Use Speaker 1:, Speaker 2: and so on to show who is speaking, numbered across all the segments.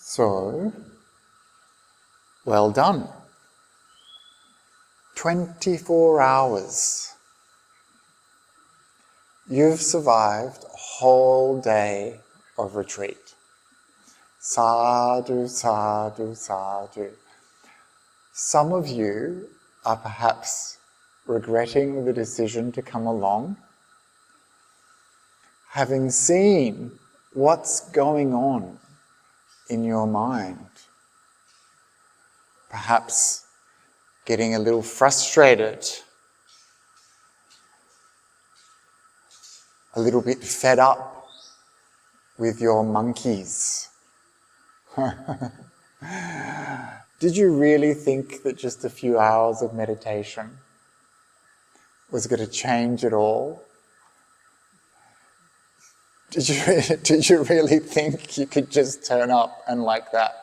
Speaker 1: So, well done. 24 hours. You've survived a whole day of retreat. Sadhu, sadhu, sadhu. Some of you are perhaps regretting the decision to come along, having seen what's going on in your mind. Perhaps getting a little frustrated, a little bit fed up with your monkeys. Did you really think that just a few hours of meditation was going to change it all? Did you really think you could just turn up and like that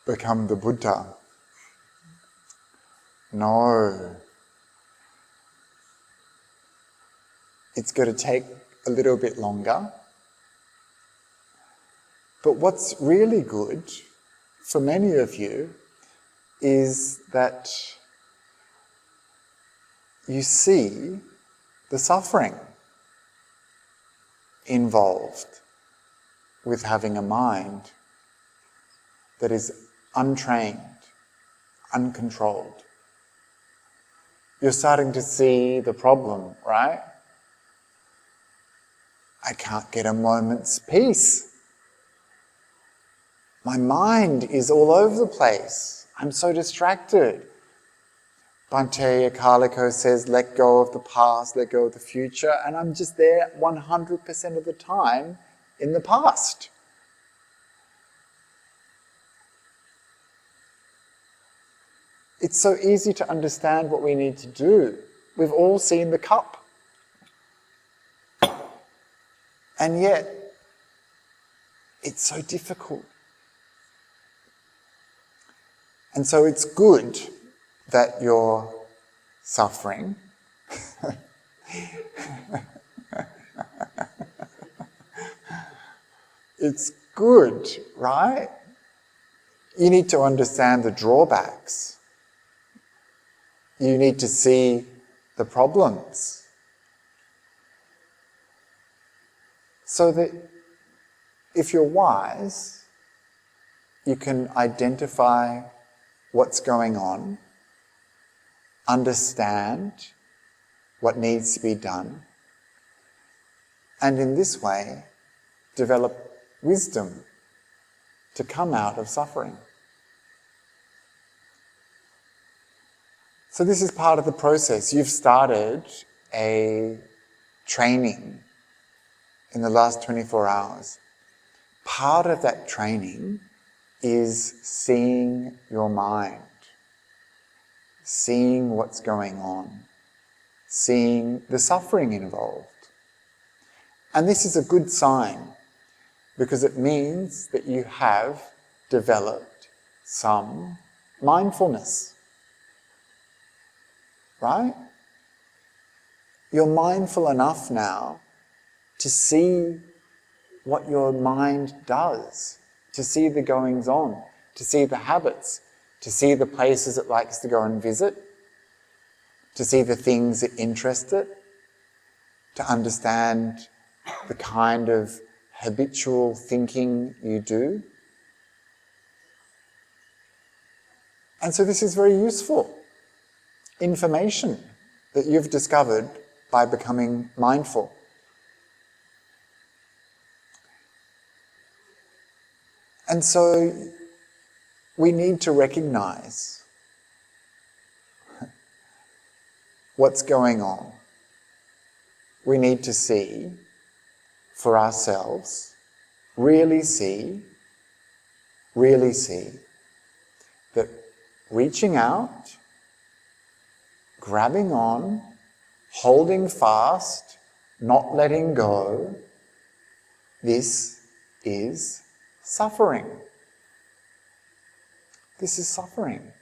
Speaker 1: become the Buddha? No. It's going to take a little bit longer. But what's really good for many of you is that you see the suffering involved with having a mind that is untrained, uncontrolled. You're starting to see the problem, right? I can't get a moment's peace. My mind is all over the place. I'm so distracted. Bhante Akaliko says, let go of the past, let go of the future, and I'm just there 100% of the time in the past. It's so easy to understand what we need to do. We've all seen the cup. And yet, it's so difficult. And so it's good that you're suffering. It's good, right? You need to understand the drawbacks. You need to see the problems. So that if you're wise, you can identify what's going on, understand what needs to be done, and in this way, develop wisdom to come out of suffering. So this is part of the process. You've started a training in the last 24 hours. Part of that training is seeing your mind, seeing what's going on, seeing the suffering involved. And this is a good sign because it means that you have developed some mindfulness, right? You're mindful enough now to see what your mind does, to see the goings-on, to see the habits, to see the places it likes to go and visit, to see the things that interest it, to understand the kind of habitual thinking you do. And so this is very useful information that you've discovered by becoming mindful. And so we need to recognize what's going on. We need to see for ourselves, really see that reaching out, grabbing on, holding fast, not letting go, this is suffering. This is suffering.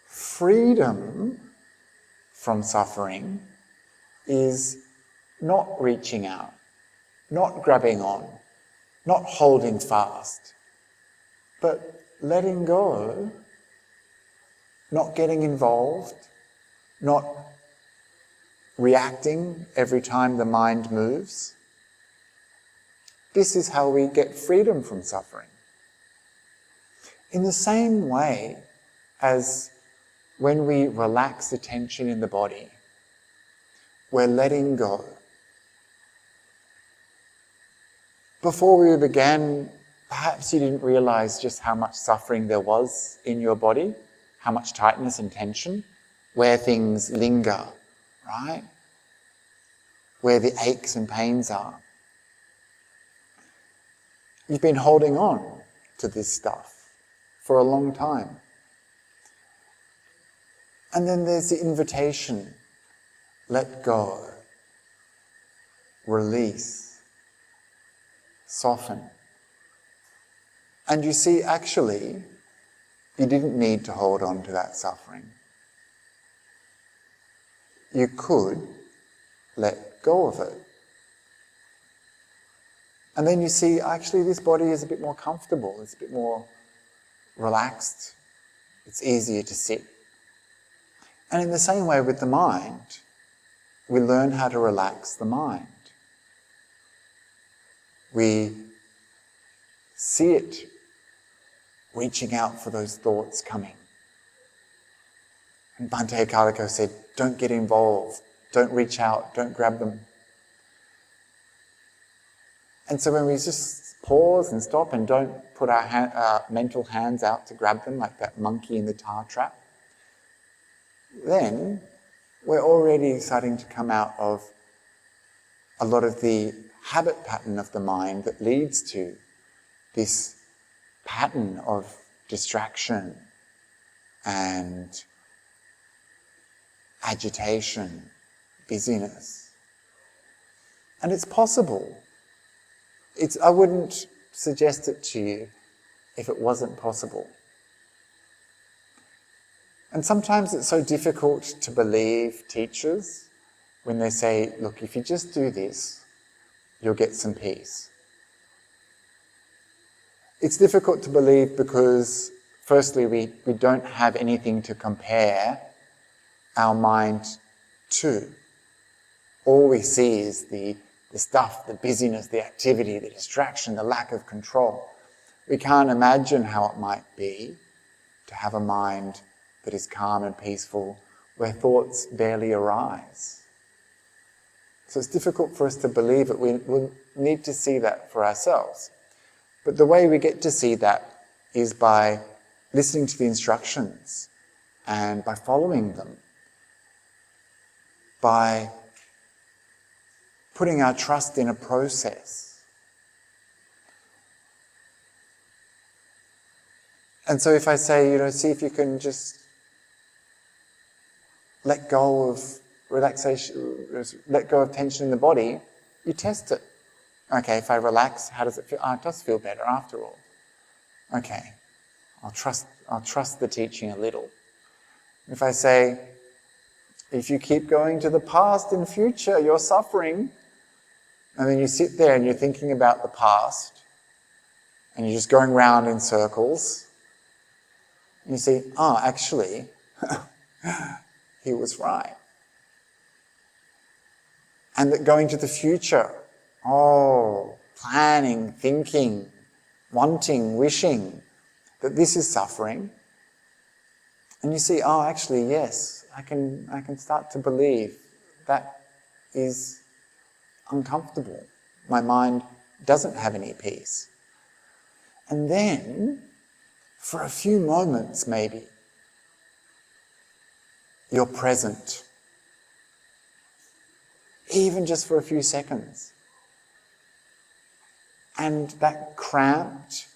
Speaker 1: Freedom from suffering is not reaching out, not grabbing on, not holding fast, but letting go, not getting involved, not reacting every time the mind moves. This is how we get freedom from suffering. In the same way as when we relax the tension in the body, we're letting go. Before we began, perhaps you didn't realize just how much suffering there was in your body, how much tightness and tension, where things linger, right? Where the aches and pains are. You've been holding on to this stuff for a long time. And then there's the invitation, let go, release, soften. And you see, actually, you didn't need to hold on to that suffering. You could let go of it. And then you see, actually, this body is a bit more comfortable, it's a bit more relaxed, it's easier to sit. And in the same way with the mind, we learn how to relax the mind. We see it reaching out for those thoughts coming. And Bhante Akaliko said, don't get involved, don't reach out, don't grab them. And so when we just pause and stop and don't put our mental hands out to grab them like that monkey in the tar trap, then we're already starting to come out of a lot of the habit pattern of the mind that leads to this pattern of distraction and agitation, busyness. And it's possible. I wouldn't suggest it to you if it wasn't possible. And sometimes it's so difficult to believe teachers when they say, look, if you just do this, you'll get some peace. It's difficult to believe because, firstly, we don't have anything to compare our mind to. All we see is the stuff, the busyness, the activity, the distraction, the lack of control. We can't imagine how it might be to have a mind that is calm and peaceful, where thoughts barely arise. So it's difficult for us to believe it. We need to see that for ourselves. But the way we get to see that is by listening to the instructions and by following them, by putting our trust in a process. And so if I say, see if you can just let go of relaxation, let go of tension in the body, you test it. Okay, if I relax, how does it feel? Oh, it does feel better after all. Okay, I'll trust the teaching a little. If I say, if you keep going to the past and future, you're suffering, and then you sit there and you're thinking about the past, and you're just going round in circles, and you see, actually, he was right. And that going to the future, planning, thinking, wanting, wishing, that this is suffering. And you see, actually, yes, I can start to believe that is uncomfortable. My mind doesn't have any peace. And then, for a few moments maybe, you're present. Even just for a few seconds. And that cramped,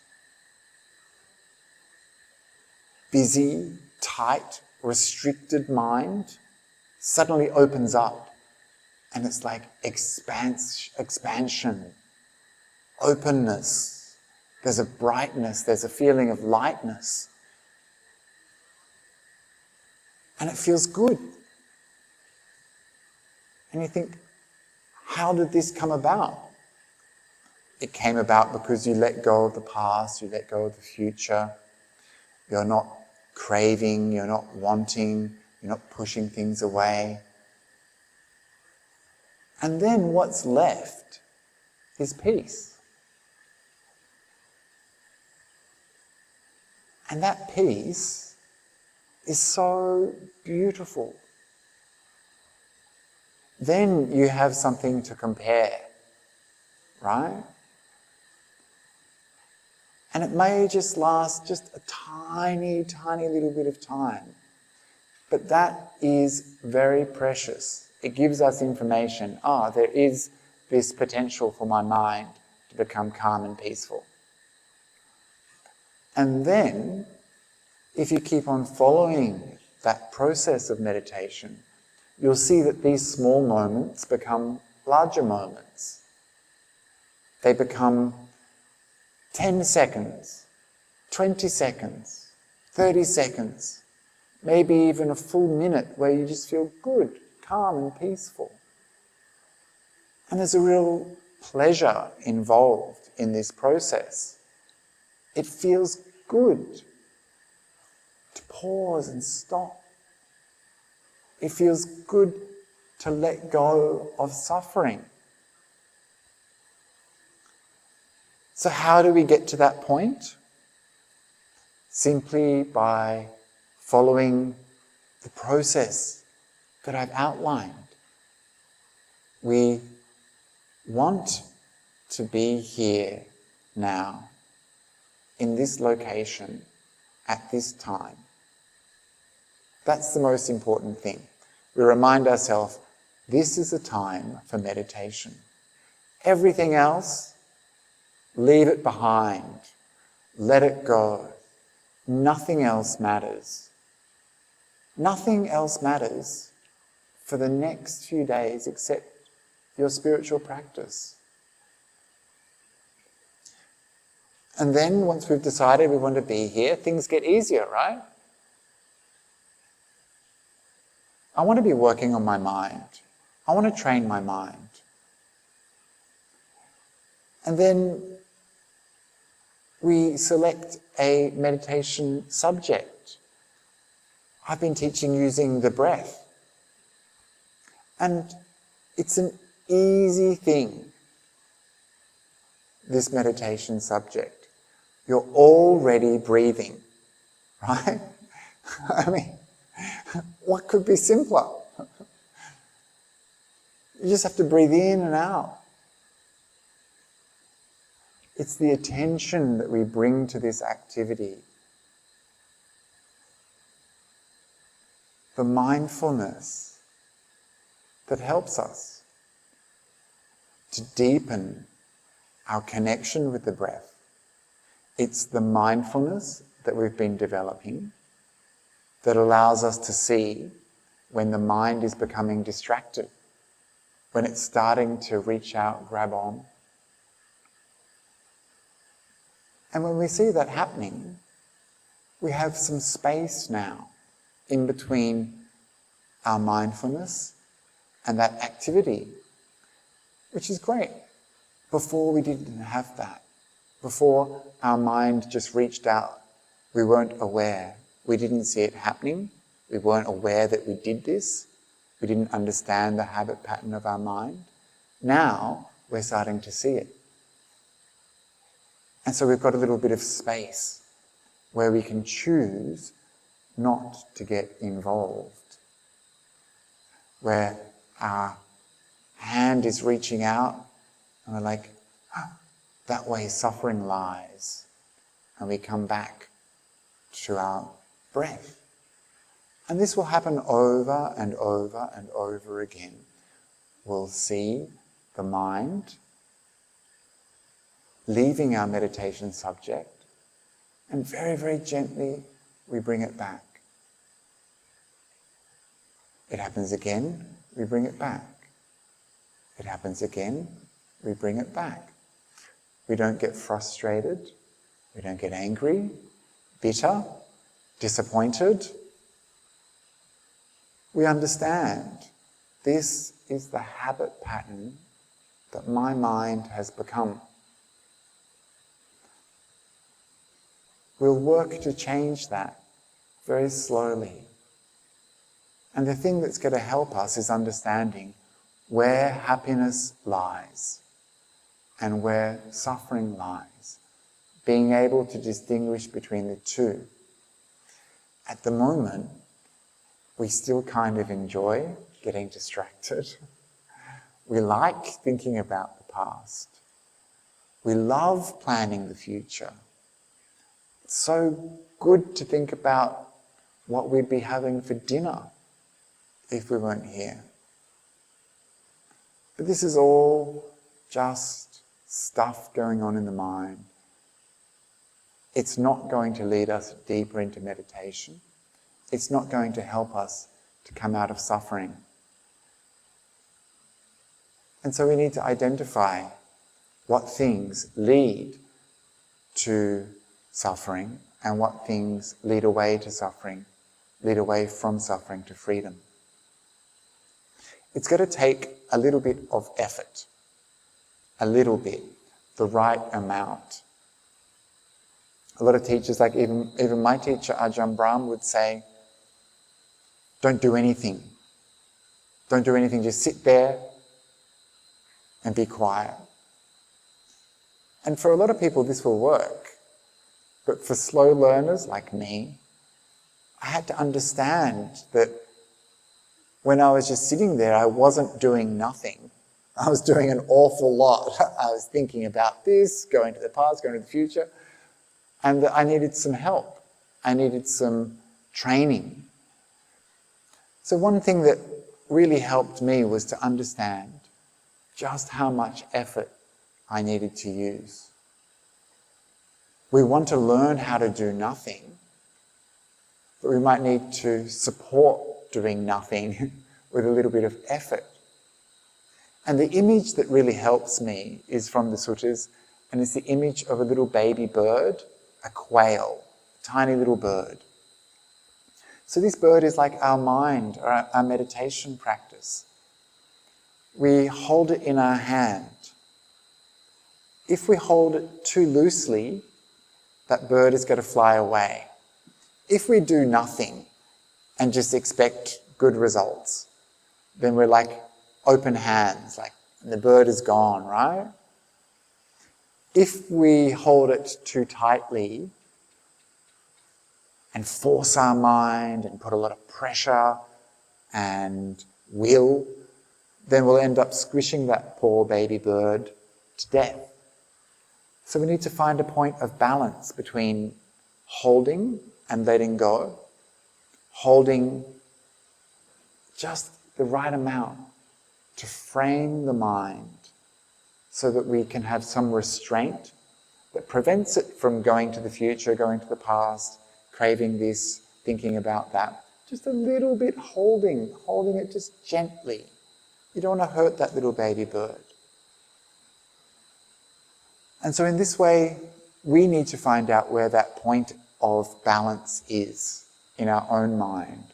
Speaker 1: busy, tight, restricted mind suddenly opens up. And it's like expansion, openness. There's a brightness, there's a feeling of lightness. And it feels good. And you think, how did this come about? It came about because you let go of the past, you let go of the future. You're not craving, you're not wanting, you're not pushing things away. And then what's left is peace. And that peace is so beautiful. Then you have something to compare, right? And it may just last just a tiny, tiny little bit of time. But that is very precious. It gives us information. There is this potential for my mind to become calm and peaceful. And then, if you keep on following that process of meditation, you'll see that these small moments become larger moments. They become 10 seconds, 20 seconds, 30 seconds, maybe even a full minute where you just feel good, calm and peaceful. And there's a real pleasure involved in this process. It feels good to pause and stop. It feels good to let go of suffering. So how do we get to that point? Simply by following the process that I've outlined. We want to be here now, in this location, at this time. That's the most important thing. We remind ourselves, this is a time for meditation. Everything else, leave it behind. Let it go. Nothing else matters. Nothing else matters for the next few days except your spiritual practice. And then once we've decided we want to be here, things get easier, right? I want to be working on my mind. I want to train my mind. And then we select a meditation subject. I've been teaching using the breath. And it's an easy thing, this meditation subject. You're already breathing, right? I mean, what could be simpler? You just have to breathe in and out. It's the attention that we bring to this activity. The mindfulness that helps us to deepen our connection with the breath. It's the mindfulness that we've been developing that allows us to see when the mind is becoming distracted, when it's starting to reach out, grab on. And when we see that happening, we have some space now in between our mindfulness and that activity, which is great. Before we didn't have that. Before our mind just reached out, we weren't aware. We didn't see it happening. We weren't aware that we did this. We didn't understand the habit pattern of our mind. Now we're starting to see it. And so we've got a little bit of space where we can choose not to get involved. Where our hand is reaching out and we're like, that way suffering lies. And we come back to our breath. And this will happen over and over and over again. We'll see the mind leaving our meditation subject, and very, very gently we bring it back. It happens again, we bring it back. It happens again, we bring it back. We don't get frustrated, we don't get angry, bitter, disappointed. We understand this is the habit pattern that my mind has become. we'll work to change that very slowly. And the thing that's going to help us is understanding where happiness lies and where suffering lies, being able to distinguish between the two. At the moment, we still kind of enjoy getting distracted. We like thinking about the past. We love planning the future. It's so good to think about what we'd be having for dinner if we weren't here. But this is all just stuff going on in the mind. It's not going to lead us deeper into meditation. It's not going to help us to come out of suffering. And so we need to identify what things lead to suffering and what things lead away to suffering, lead away from suffering to freedom. It's going to take a little bit of effort, a little bit, the right amount. A lot of teachers, like even my teacher Ajahn Brahm would say, don't do anything. Don't do anything, just sit there and be quiet. And for a lot of people this will work. But for slow learners like me, I had to understand that when I was just sitting there, I wasn't doing nothing. I was doing an awful lot. I was thinking about this, going to the past, going to the future, and that I needed some help. I needed some training. So one thing that really helped me was to understand just how much effort I needed to use. We want to learn how to do nothing, but we might need to support doing nothing with a little bit of effort. And the image that really helps me is from the sutras, and it's the image of a little baby bird, a quail, a tiny little bird. So this bird is like our mind, or our meditation practice. We hold it in our hand. If we hold it too loosely, that bird is going to fly away. If we do nothing and just expect good results, then we're like open hands, like the bird is gone, right? If we hold it too tightly and force our mind and put a lot of pressure and will, then we'll end up squishing that poor baby bird to death. So we need to find a point of balance between holding and letting go, holding just the right amount to frame the mind so that we can have some restraint that prevents it from going to the future, going to the past, craving this, thinking about that. Just a little bit holding it just gently. You don't want to hurt that little baby bird. And so in this way, we need to find out where that point of balance is in our own mind.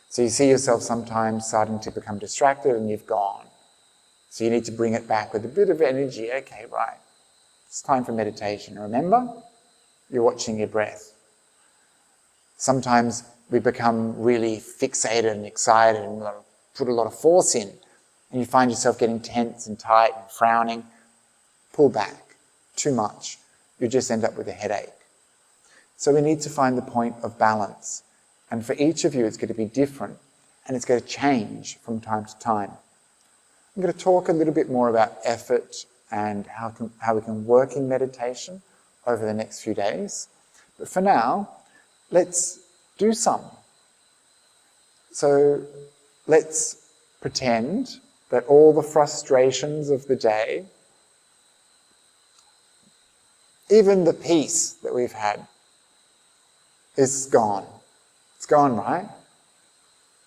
Speaker 1: So you see yourself sometimes starting to become distracted and you've gone. So you need to bring it back with a bit of energy. Okay, right. It's time for meditation. Remember, you're watching your breath. Sometimes we become really fixated and excited and put a lot of force in. And you find yourself getting tense and tight and frowning. Pull back. Too much. You just end up with a headache. So we need to find the point of balance. And for each of you, it's going to be different. And it's going to change from time to time. I'm going to talk a little bit more about effort and how we can work in meditation over the next few days. But for now, let's do some. So let's pretend that all the frustrations of the day, even the peace that we've had, is gone. It's gone, right?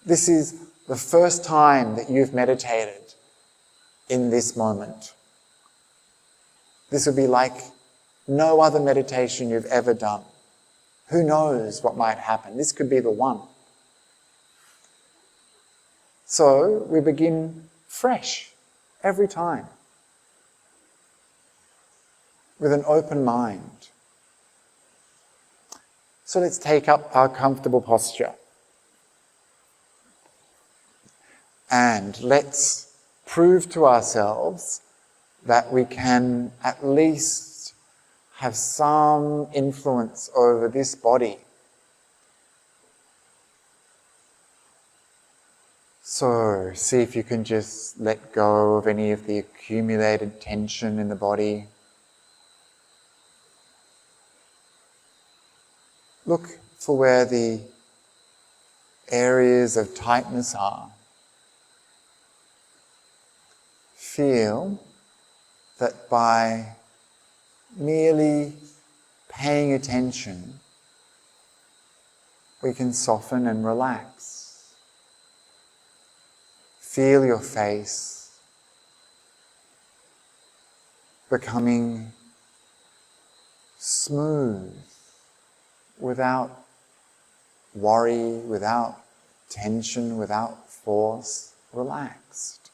Speaker 1: This is the first time that you've meditated in this moment. This would be like no other meditation you've ever done. Who knows what might happen? This could be the one. So we begin fresh every time with an open mind. So let's take up our comfortable posture. And let's prove to ourselves that we can at least have some influence over this body. So see if you can just let go of any of the accumulated tension in the body. Look for where the areas of tightness are. Feel that by merely paying attention, we can soften and relax. Feel your face becoming smooth, without worry, without tension, without force, relaxed.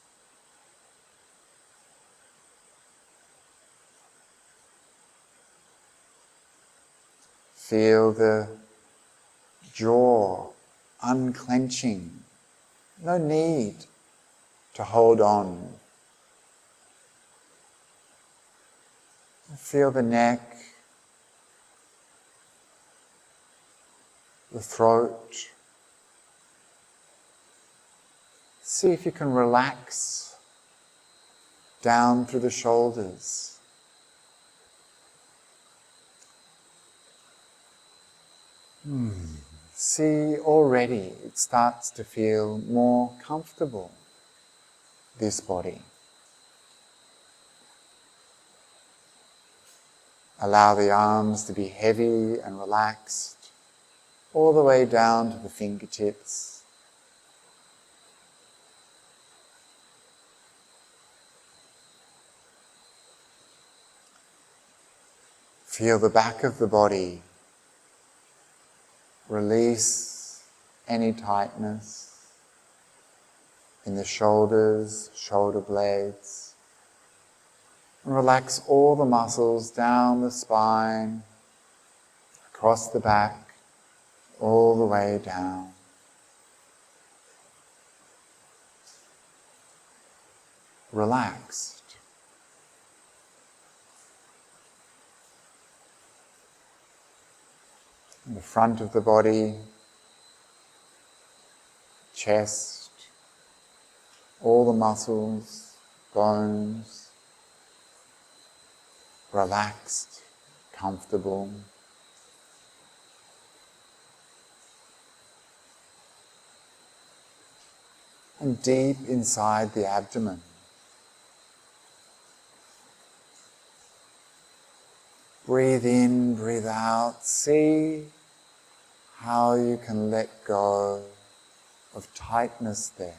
Speaker 1: Feel the jaw unclenching. No need to hold on. Feel the neck, the throat. See if you can relax down through the shoulders. See, already it starts to feel more comfortable, this body. Allow the arms to be heavy and relaxed, all the way down to the fingertips. Feel the back of the body. Release any tightness in the shoulders, shoulder blades. And relax all the muscles down the spine, across the back, all the way down. Relaxed. In the front of the body, chest, all the muscles, bones, relaxed, comfortable. And deep inside the abdomen. Breathe in, breathe out. See how you can let go of tightness there.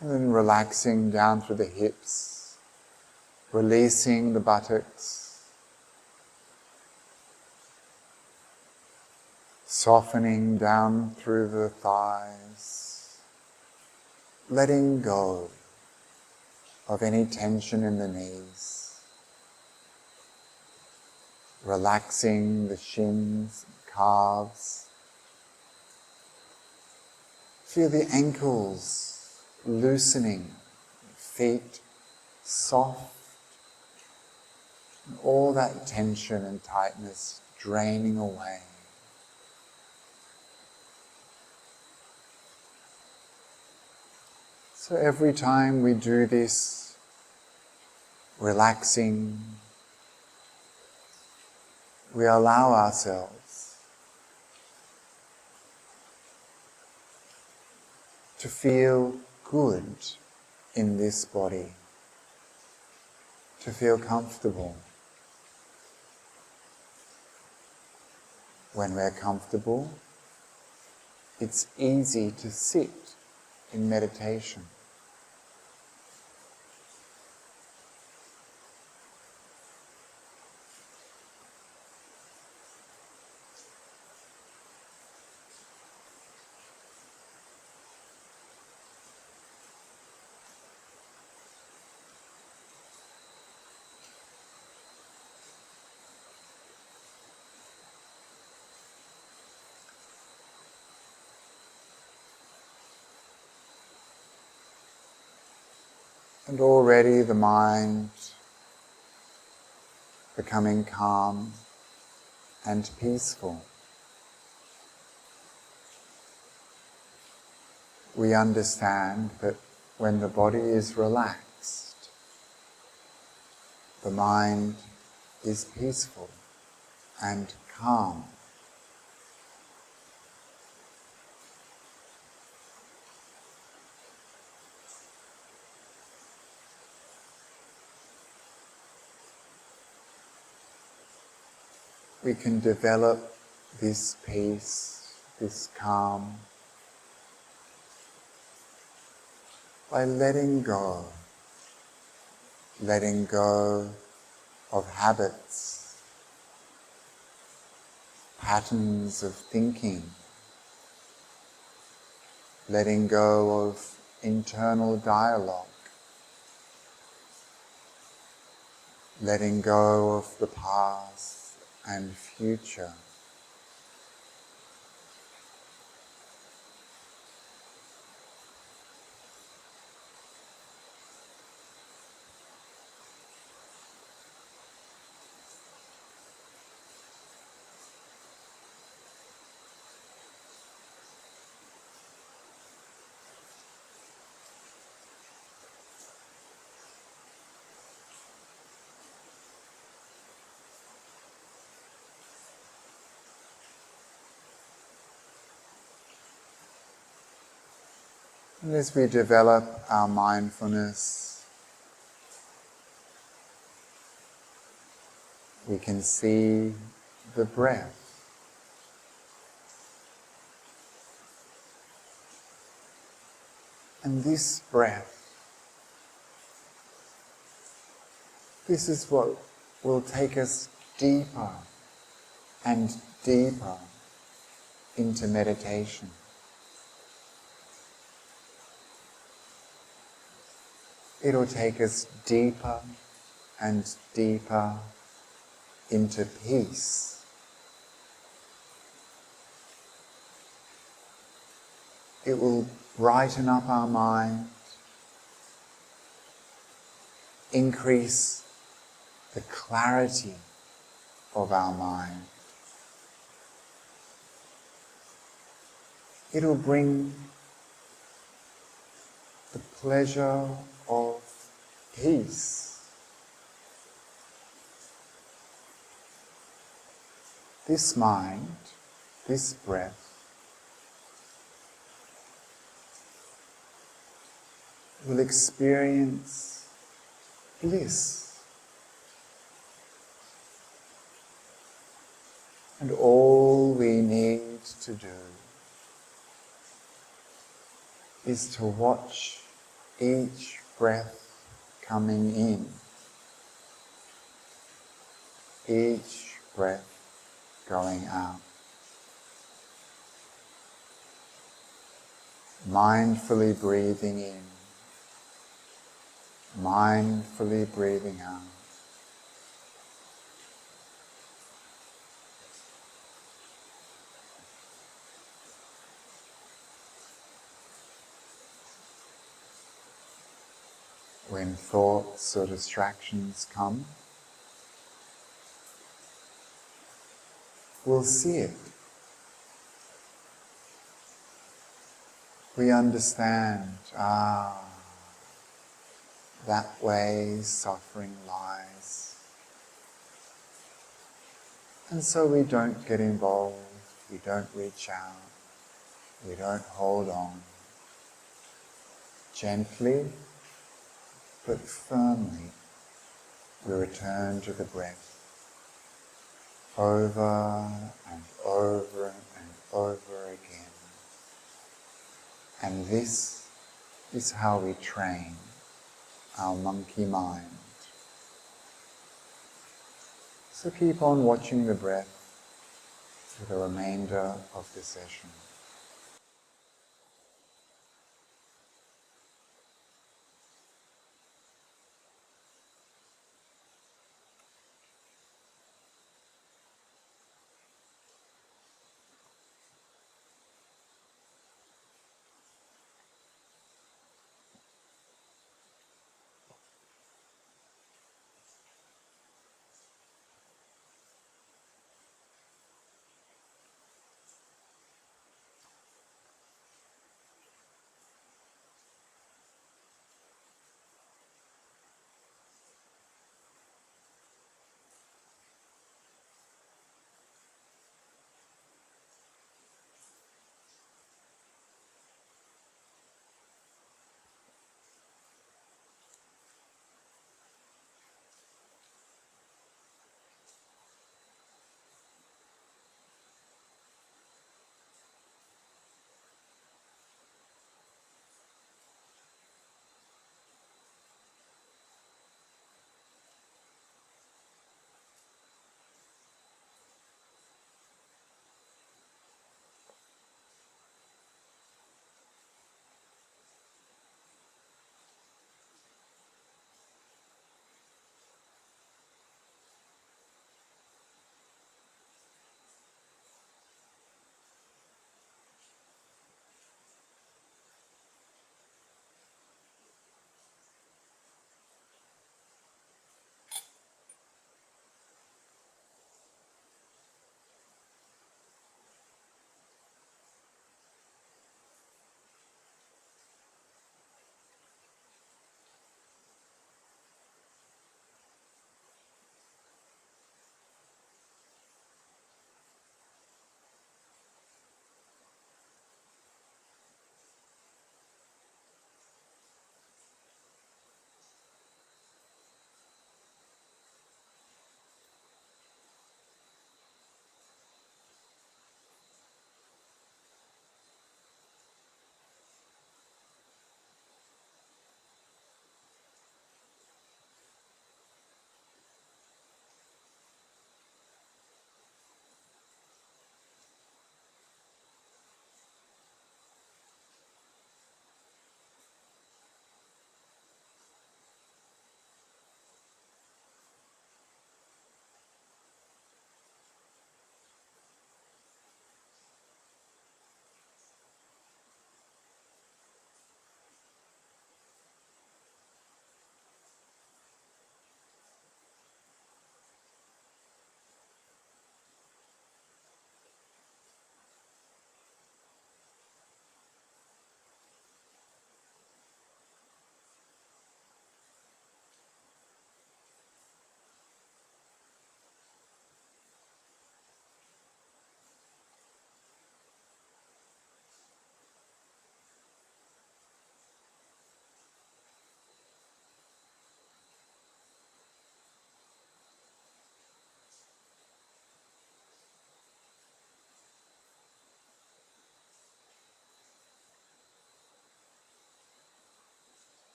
Speaker 1: And then relaxing down through the hips, releasing the buttocks. Softening down through the thighs, letting go of any tension in the knees, relaxing the shins, calves. Feel the ankles loosening, feet soft, and all that tension and tightness draining away. So every time we do this, relaxing, we allow ourselves to feel good in this body, to feel comfortable. When we're comfortable, it's easy to sit in meditation. And already the mind becoming calm and peaceful. We understand that when the body is relaxed, the mind is peaceful and calm. We can develop this peace, this calm, by letting go of habits, patterns of thinking, letting go of internal dialogue, letting go of the past and future. And as we develop our mindfulness, we can see the breath. And this breath, this is what will take us deeper and deeper into meditation. It'll take us deeper and deeper into peace. It will brighten up our mind, increase the clarity of our mind. It'll bring the pleasure of peace. This mind, this breath, will experience bliss. And all we need to do is to watch each breath coming in, each breath going out. Mindfully breathing in, mindfully breathing out. When thoughts or distractions come, we'll see it. We understand, that way suffering lies. And so we don't get involved, we don't reach out, we don't hold on. Gently but firmly, we return to the breath over and over and over again. And this is how we train our monkey mind. So keep on watching the breath for the remainder of the session.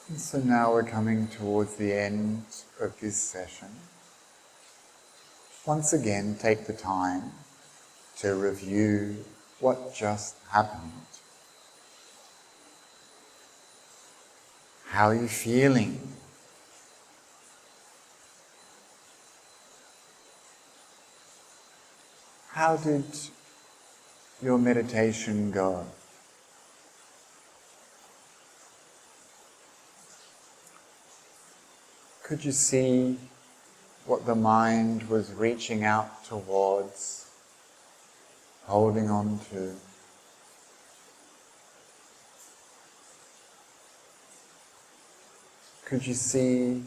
Speaker 1: And so now we're coming towards the end of this session. Once again, take the time to review what just happened. How are you feeling? How did your meditation go? Could you see what the mind was reaching out towards, holding on to? Could you see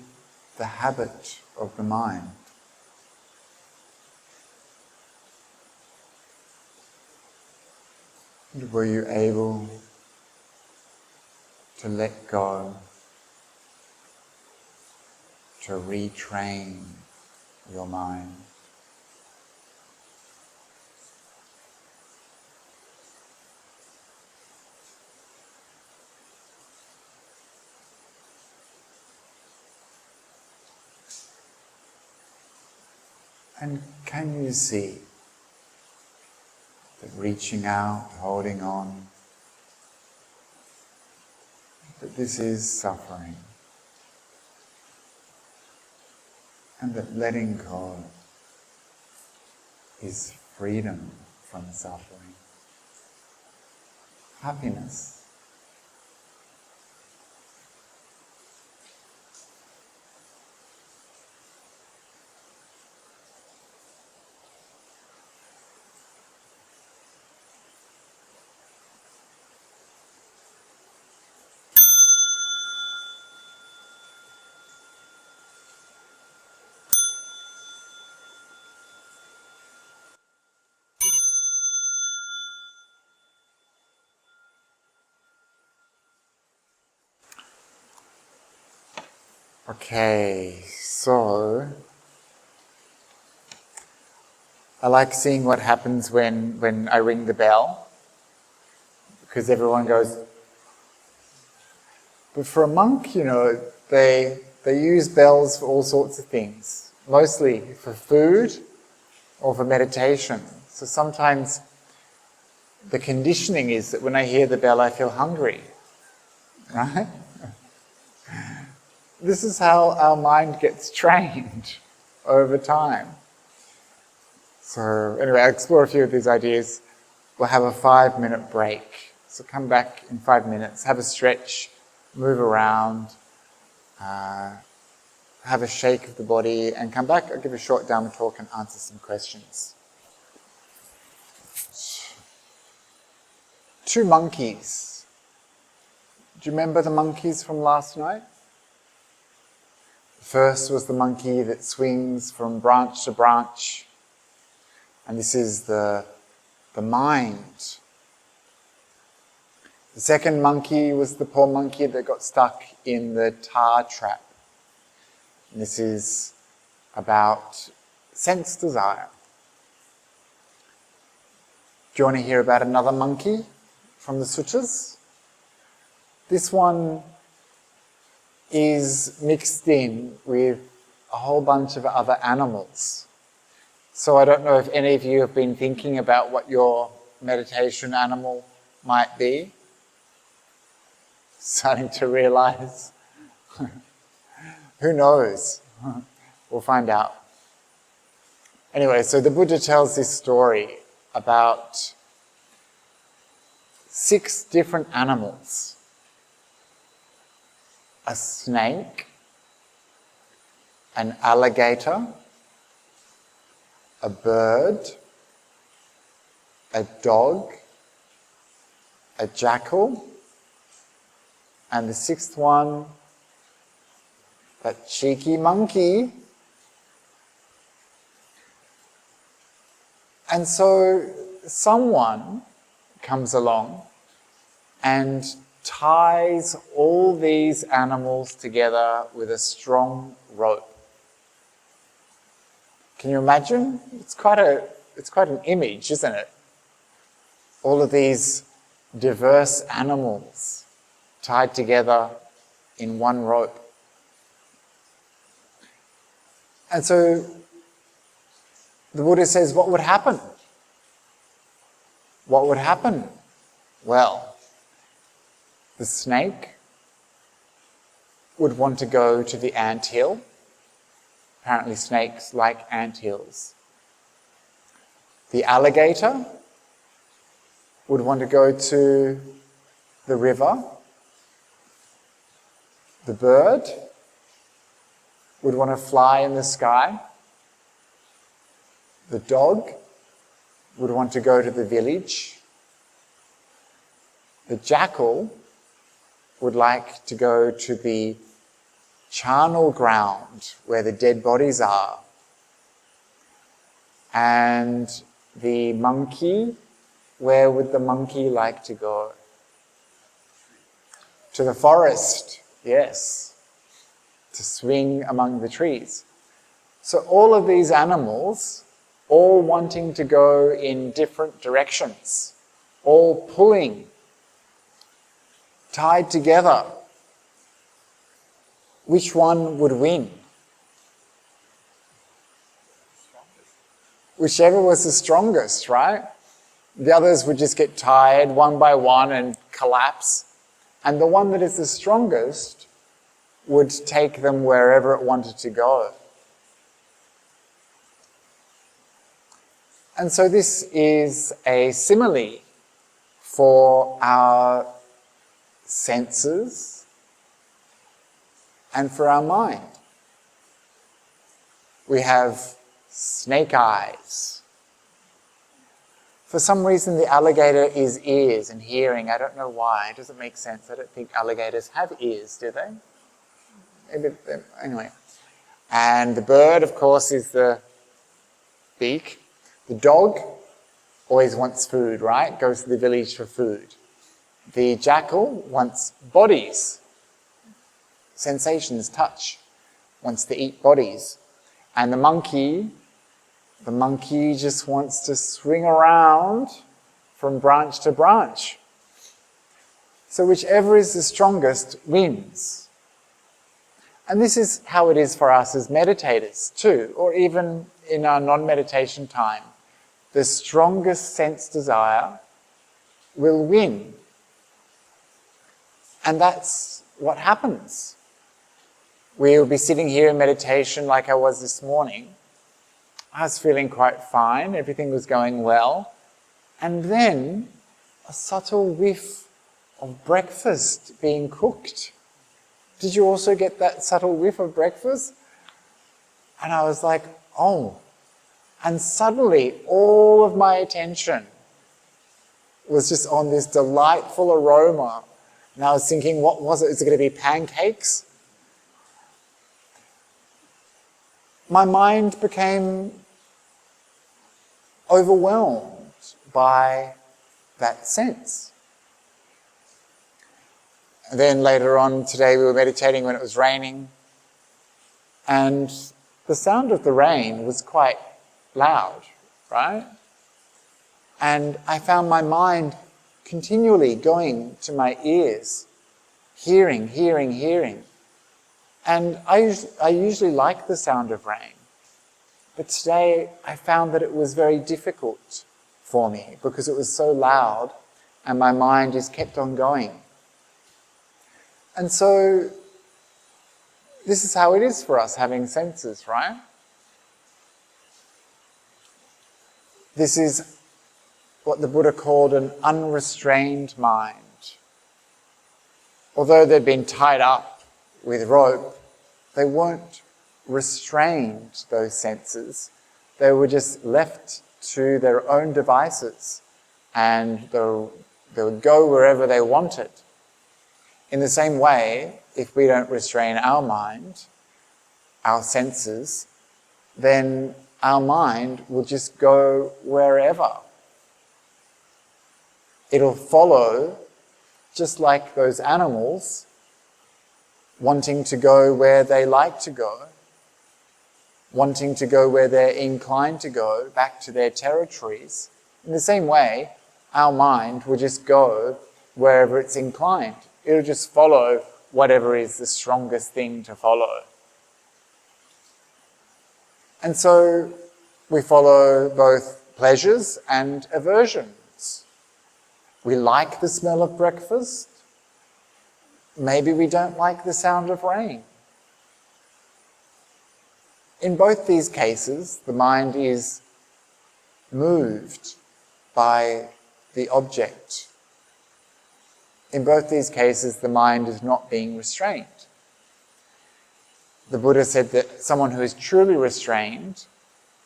Speaker 1: the habit of the mind? And were you able to let go, to retrain your mind? And can you see that reaching out, holding on, that this is suffering, and that letting go is freedom from suffering, happiness? Okay, so I like seeing what happens when I ring the bell, because everyone goes. But for a monk, they use bells for all sorts of things, mostly for food or for meditation. So sometimes the conditioning is that when I hear the bell, I feel hungry, right? This is how our mind gets trained over time. So anyway, I'll explore a few of these ideas. We'll have a 5-minute break. So come back in 5 minutes, have a stretch, move around, have a shake of the body, and come back. I'll give a short Dharma talk and answer some questions. 2 monkeys. Do you remember the monkeys from last night? The first was the monkey that swings from branch to branch. And this is the mind. The second monkey was the poor monkey that got stuck in the tar trap. And this is about sense desire. Do you want to hear about another monkey from the sutras? This one is mixed in with a whole bunch of other animals. So I don't know if any of you have been thinking about what your meditation animal might be. Starting to realize. Who knows? We'll find out. Anyway, so the Buddha tells this story about 6 different animals. A snake, an alligator, a bird, a dog, a jackal, and the 6th one, that cheeky monkey. And so someone comes along and ties all these animals together with a strong rope. Can you imagine? It's quite an image, isn't it? All of these diverse animals tied together in one rope. And so the Buddha says, what would happen? What would happen? Well, the snake would want to go to the anthill. Apparently snakes like anthills. The alligator would want to go to the river. The bird would want to fly in the sky. The dog would want to go to the village. The jackal would like to go to the charnel ground where the dead bodies are. And the monkey, where would the monkey like to go? To the forest, yes. To swing among the trees. So all of these animals, all wanting to go in different directions, all pulling, tied together. Which one would win? Whichever was the strongest, right? The others would just get tired one by one and collapse. And the one that is the strongest would take them wherever it wanted to go. And so this is a simile for our senses and for our mind. We have snake eyes. For some reason the alligator is ears and hearing. I don't know why. It doesn't make sense. I don't think alligators have ears, do they? Anyway. And the bird, of course, is the beak. The dog always wants food, right? Goes to the village for food. The jackal wants bodies. Sensations, touch. Wants to eat bodies. And the monkey just wants to swing around from branch to branch. So whichever is the strongest wins. And this is how it is for us as meditators too, or even in our non-meditation time. The strongest sense desire will win. And that's what happens. We'll be sitting here in meditation like I was this morning. I was feeling quite fine, everything was going well. And then a subtle whiff of breakfast being cooked. Did you also get that subtle whiff of breakfast? And I was like, oh. And suddenly all of my attention was just on this delightful aroma. And I was thinking, what was it? Is it going to be pancakes? My mind became overwhelmed by that sense. And then later on today we were meditating when it was raining, and the sound of the rain was quite loud, right? And I found my mind continually going to my ears, hearing. And I usually like the sound of rain. But today I found that it was very difficult for me because it was so loud and my mind just kept on going. And so this is how it is for us having senses, right? This is what the Buddha called an unrestrained mind. Although they'd been tied up with rope, they weren't restrained, those senses. They were just left to their own devices, and they would go wherever they wanted. In the same way, if we don't restrain our mind, our senses, then our mind will just go wherever. It'll follow, just like those animals, wanting to go where they like to go, wanting to go where they're inclined to go, back to their territories. In the same way, our mind will just go wherever it's inclined. It'll just follow whatever is the strongest thing to follow. And so we follow both pleasures and aversions. We like the smell of breakfast. Maybe we don't like the sound of rain. In both these cases, the mind is moved by the object. In both these cases, the mind is not being restrained. The Buddha said that someone who is truly restrained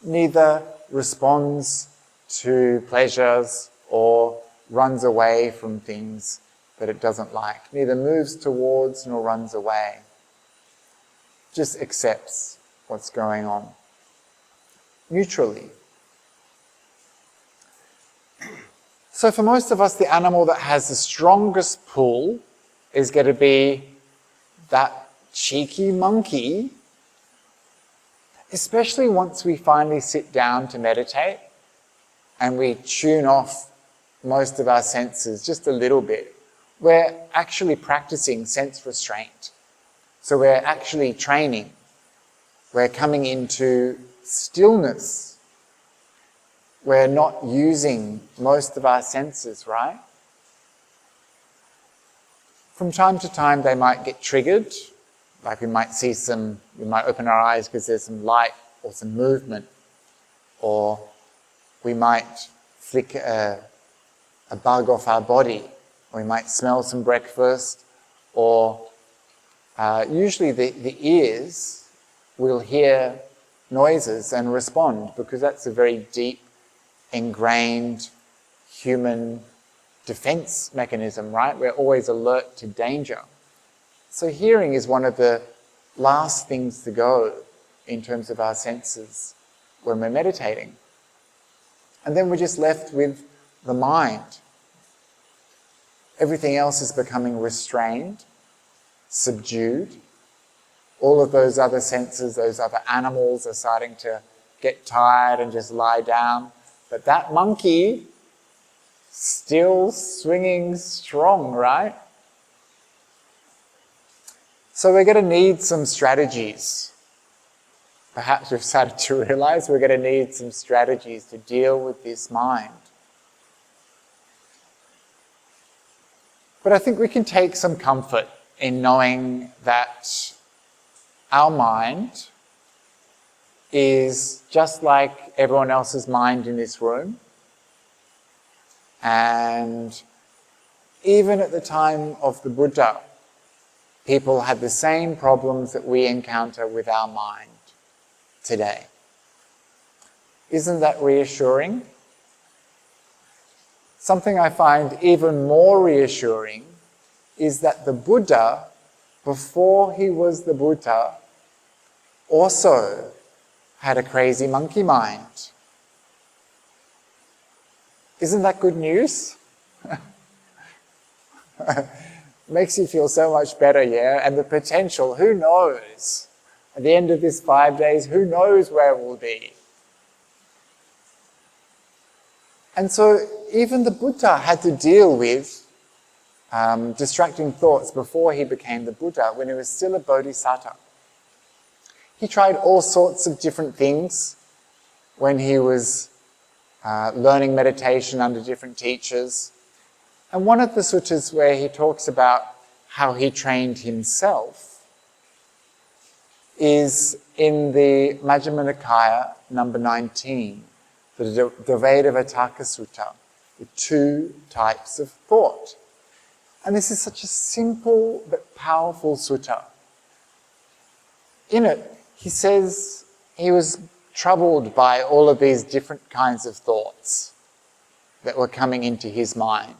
Speaker 1: neither responds to pleasures or runs away from things that it doesn't like, neither moves towards nor runs away, just accepts what's going on neutrally. So for most of us, the animal that has the strongest pull is going to be that cheeky monkey, especially once we finally sit down to meditate and we tune off most of our senses just a little bit. We're actually practicing sense restraint. So we're actually training. We're coming into stillness. We're not using most of our senses, right? From time to time, they might get triggered. Like we might open our eyes because there's some light or some movement. Or we might flick a bug off our body. Or we might smell some breakfast. Or usually the ears will hear noises and respond because that's a very deep, ingrained human defense mechanism, right? We're always alert to danger. So hearing is one of the last things to go in terms of our senses when we're meditating. And then we're just left with the mind. Everything else is becoming restrained, subdued. All of those other senses, those other animals are starting to get tired and just lie down. But that monkey, still swinging strong, right? So we're going to need some strategies. Perhaps we've started to realize we're going to need some strategies to deal with this mind. But I think we can take some comfort in knowing that our mind is just like everyone else's mind in this room. And even at the time of the Buddha, people had the same problems that we encounter with our mind today. Isn't that reassuring? Something I find even more reassuring is that the Buddha, before he was the Buddha, also had a crazy monkey mind. Isn't that good news? Makes you feel so much better, yeah? And the potential, who knows? At the end of this 5 days, who knows where we'll be? And so even the Buddha had to deal with distracting thoughts before he became the Buddha, when he was still a bodhisattva. He tried all sorts of different things when he was learning meditation under different teachers. And one of the suttas where he talks about how he trained himself is in the Majjhima Nikaya, number 19, the Dvaita Sutta, the 2 types of thought. And this is such a simple but powerful sutta. In it, he says he was troubled by all of these different kinds of thoughts that were coming into his mind.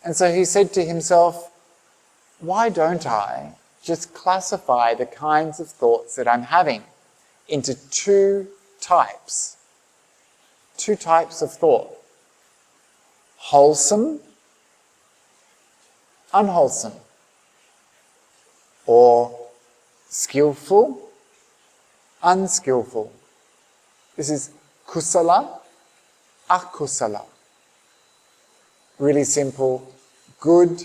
Speaker 1: And so he said to himself, why don't I just classify the kinds of thoughts that I'm having into 2 types? 2 types of thought. Wholesome, unwholesome. Or skillful, unskillful. This is kusala, akusala. Really simple, good,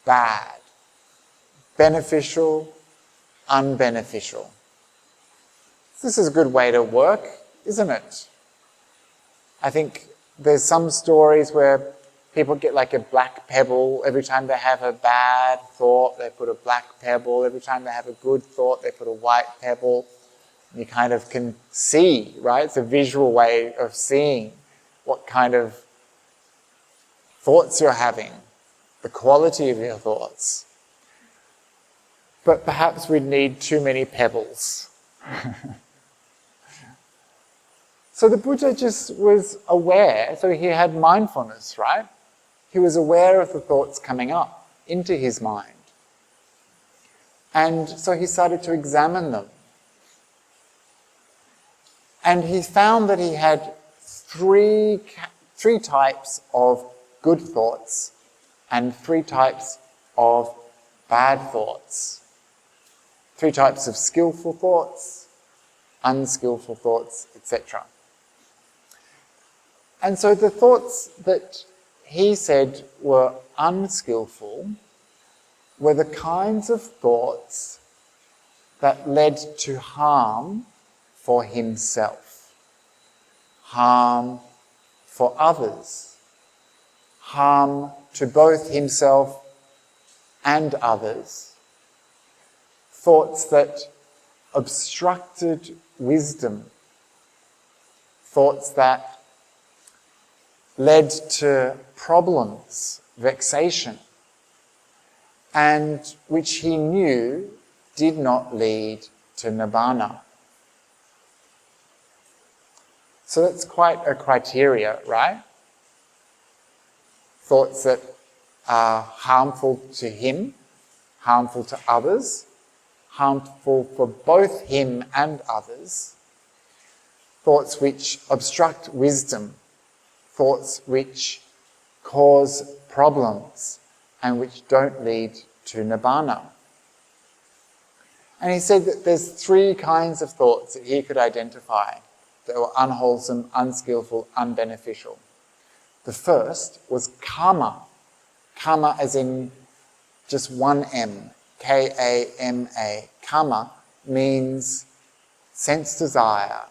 Speaker 1: bad. beneficial, unbeneficial. This is a good way to work, isn't it? I think there's some stories where people get like a black pebble. Every time they have a bad thought, they put a black pebble. Every time they have a good thought, they put a white pebble. You kind of can see, right? It's a visual way of seeing what kind of thoughts you're having, the quality of your thoughts. But perhaps we need too many pebbles. So the Buddha just was aware, so he had mindfulness, right? He was aware of the thoughts coming up into his mind. And so he started to examine them. And he found that he had three types of good thoughts and 3 types of bad thoughts. 3 types of skillful thoughts, unskillful thoughts, etc. And so the thoughts that he said were unskillful were the kinds of thoughts that led to harm for himself, harm for others, harm to both himself and others, thoughts that obstructed wisdom, thoughts that led to problems, vexation, and which he knew did not lead to nibbana. So that's quite a criteria, right? Thoughts that are harmful to him, harmful to others, harmful for both him and others, thoughts which obstruct wisdom, thoughts which cause problems and which don't lead to nibbana. And he said that there's 3 kinds of thoughts that he could identify that were unwholesome, unskillful, unbeneficial. The first was karma. Karma as in just one M, K-A-M-A. Karma means sense desire,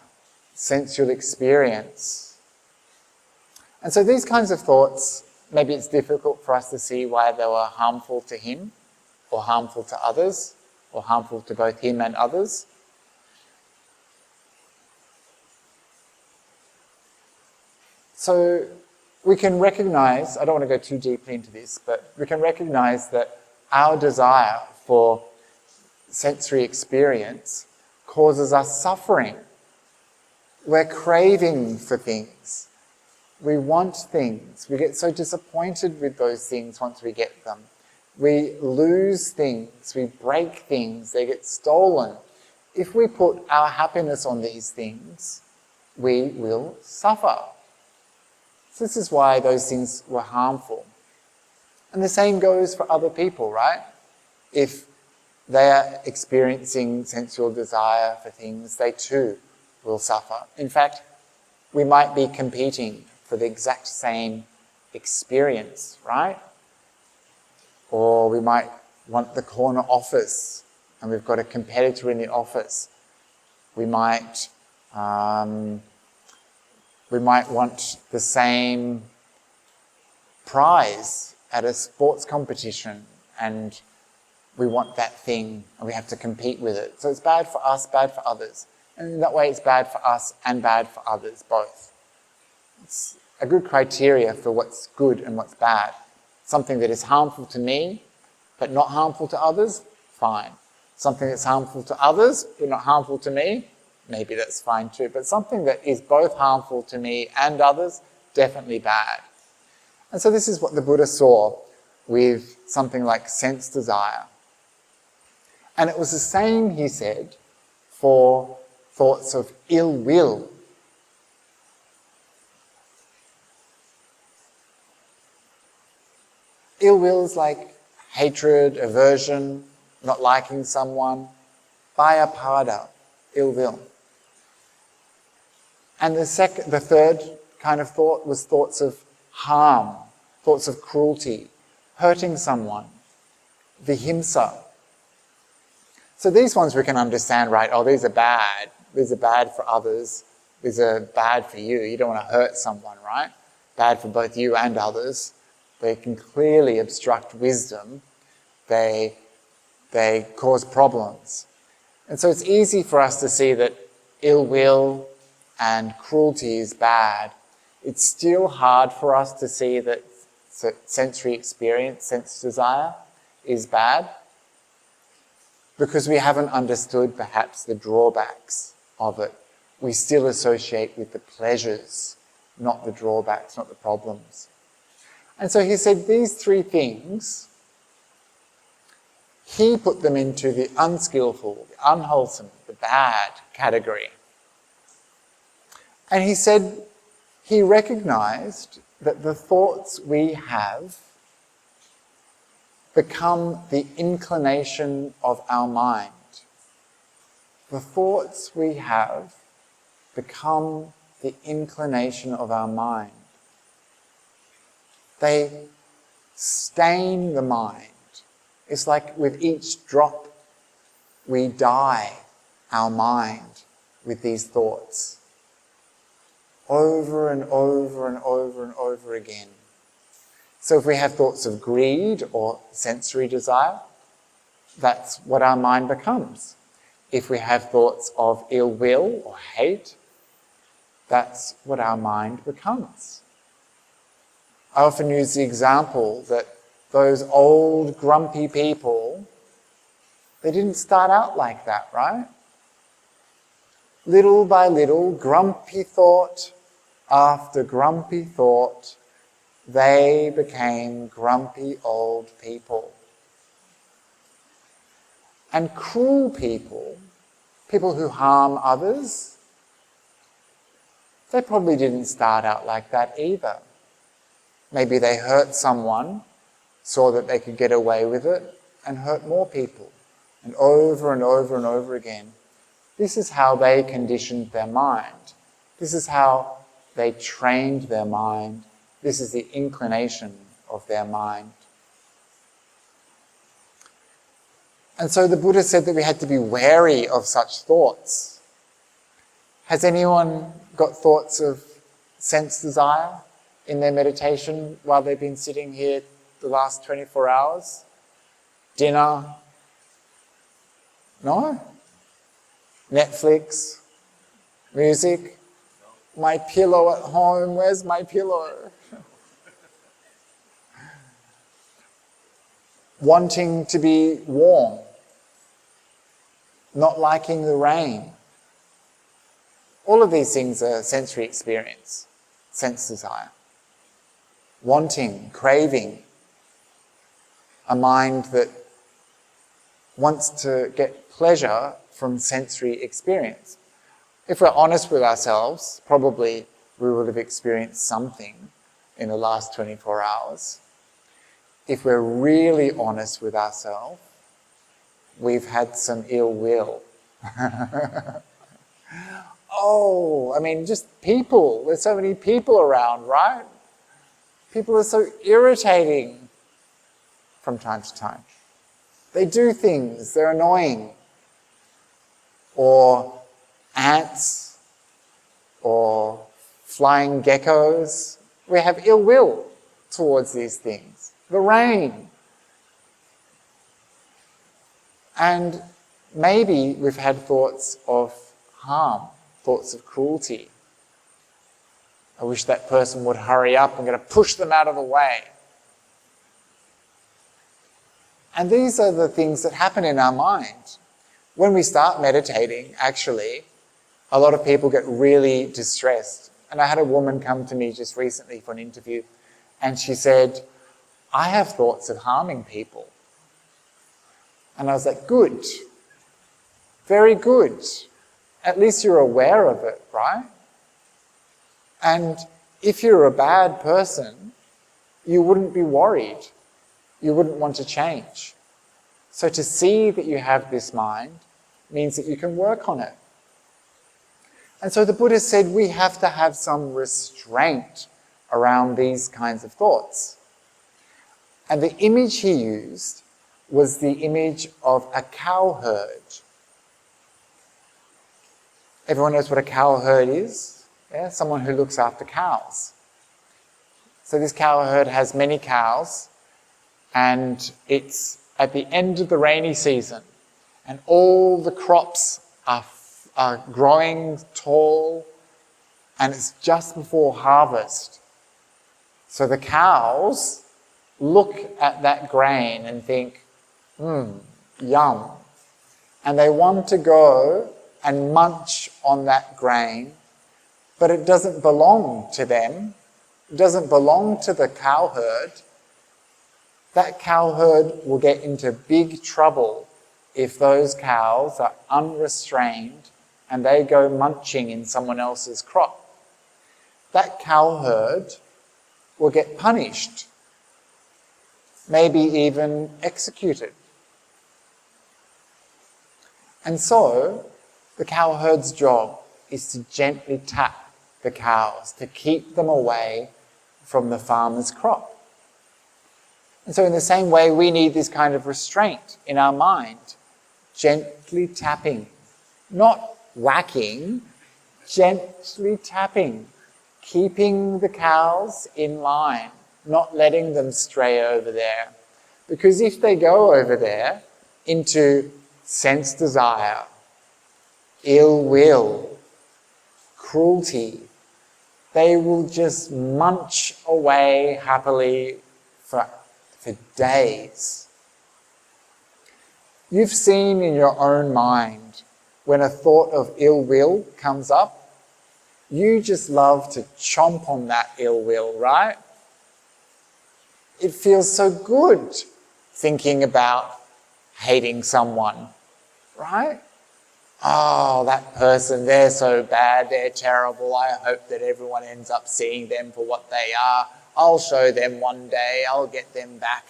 Speaker 1: sensual experience. And so these kinds of thoughts, maybe it's difficult for us to see why they were harmful to him, or harmful to others, or harmful to both him and others. So we can recognize, I don't want to go too deeply into this, but we can recognize that our desire for sensory experience causes us suffering. We're craving for things. We want things. We get so disappointed with those things once we get them. We lose things. We break things. They get stolen. If we put our happiness on these things, we will suffer. So this is why those things were harmful. And the same goes for other people, right? If they are experiencing sensual desire for things, they too will suffer. In fact, we might be competing for the exact same experience, right? Or we might want the corner office and we've got a competitor in the office. We might want the same prize at a sports competition and we want that thing and we have to compete with it. So it's bad for us, bad for others. And in that way it's bad for us and bad for others, both. It's a good criteria for what's good and what's bad. Something that is harmful to me, but not harmful to others, fine. Something that's harmful to others, but not harmful to me, maybe that's fine too. But something that is both harmful to me and others, definitely bad. And so this is what the Buddha saw with something like sense desire. And it was the same, he said, for thoughts of ill will. Ill will is like hatred, aversion, not liking someone. Bhayapada, ill will. And the third kind of thought was thoughts of harm, thoughts of cruelty, hurting someone, vihimsa, So these ones we can understand, right? Oh, these are bad. These are bad for others. These are bad for you. You don't want to hurt someone, right? Bad for both you and others. They can clearly obstruct wisdom. They cause problems. And so it's easy for us to see that ill will and cruelty is bad. It's still hard for us to see that sensory experience, sense desire, is bad, because we haven't understood perhaps the drawbacks of it. We still associate with the pleasures, not the drawbacks, not the problems. And so he said these three things, he put them into the unskillful, the unwholesome, the bad category. And he said he recognized that the thoughts we have become the inclination of our mind. The thoughts we have become the inclination of our mind. They stain the mind. It's like with each drop we dye our mind with these thoughts over and over and over and over again. So if we have thoughts of greed or sensory desire, that's what our mind becomes. If we have thoughts of ill will or hate, that's what our mind becomes. I often use the example that those old grumpy people, they didn't start out like that, right? Little by little, grumpy thought after grumpy thought, they became grumpy old people. And cruel people, people who harm others, they probably didn't start out like that either. Maybe they hurt someone, saw that they could get away with it, and hurt more people. And over and over and over again. This is how they conditioned their mind. This is how they trained their mind. This is the inclination of their mind. And so the Buddha said that we had to be wary of such thoughts. Has anyone got thoughts of sense desire in their meditation while they've been sitting here the last 24 hours? Dinner? No? Netflix? Music? My pillow at home, where's my pillow? Wanting to be warm, not liking the rain. All of these things are sensory experience, sense desire. Wanting, craving, a mind that wants to get pleasure from sensory experience. If we're honest with ourselves, probably we would have experienced something in the last 24 hours. If we're really honest with ourselves, we've had some ill will. Oh, I mean, just people. There's so many people around, right? People are so irritating from time to time. They do things, they're annoying. Or ants, or flying geckos. We have ill will towards these things. The rain. And maybe we've had thoughts of harm, thoughts of cruelty. I wish that person would hurry up, I'm going to push them out of the way. And these are the things that happen in our mind. When we start meditating, actually, a lot of people get really distressed. And I had a woman come to me just recently for an interview, and she said, I have thoughts of harming people. And I was like, good. Very good. At least you're aware of it, right? And if you're a bad person, you wouldn't be worried. You wouldn't want to change. So to see that you have this mind means that you can work on it. And so the Buddha said we have to have some restraint around these kinds of thoughts. And the image he used was the image of a cow herd. Everyone knows what a cow herd is? Yeah? Someone who looks after cows. So this cow herd has many cows, and it's at the end of the rainy season, and all the crops are growing tall, and it's just before harvest. So the cows look at that grain and think, yum. And they want to go and munch on that grain, but it doesn't belong to them. It doesn't belong to the cow herd. That cow herd will get into big trouble if those cows are unrestrained and they go munching in someone else's crop. That cow herd will get punished, maybe even executed. And so, the cow herd's job is to gently tap the cows, to keep them away from the farmer's crop. And so in the same way, we need this kind of restraint in our mind, gently tapping, not whacking, gently tapping, keeping the cows in line, not letting them stray over there. Because if they go over there into sense desire, ill will, cruelty, they will just munch away happily for days. You've seen in your own mind when a thought of ill will comes up, you just love to chomp on that ill will, right? It feels so good thinking about hating someone, right? Oh, that person, they're so bad, they're terrible. I hope that everyone ends up seeing them for what they are. I'll show them one day, I'll get them back.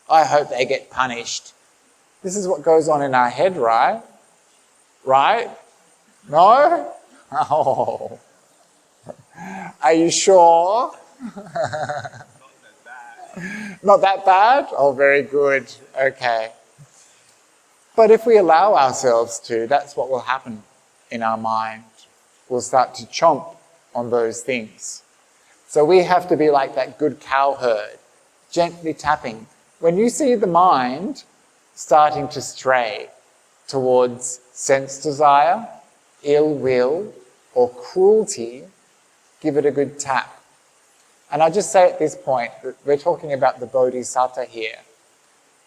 Speaker 1: I hope they get punished. This is what goes on in our head, right? Right? No? Oh. Are you sure? Not that bad? Oh, very good. Okay. But if we allow ourselves to, that's what will happen in our mind. We'll start to chomp on those things. So we have to be like that good cow herd, gently tapping. When you see the mind starting to stray towards sense desire, ill will, or cruelty, give it a good tap. And I just say at this point that we're talking about the Bodhisattva here.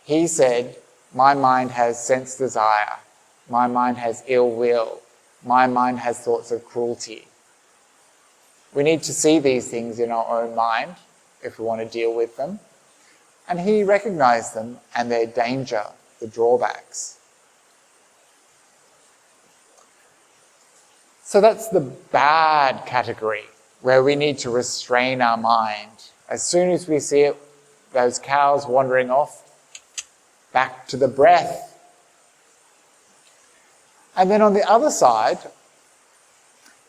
Speaker 1: He said, my mind has sense desire, my mind has ill will, my mind has thoughts of cruelty. We need to see these things in our own mind if we want to deal with them. And he recognized them and their danger, the drawbacks. So that's the bad category, where we need to restrain our mind. As soon as we see it, those cows wandering off, back to the breath. And then on the other side,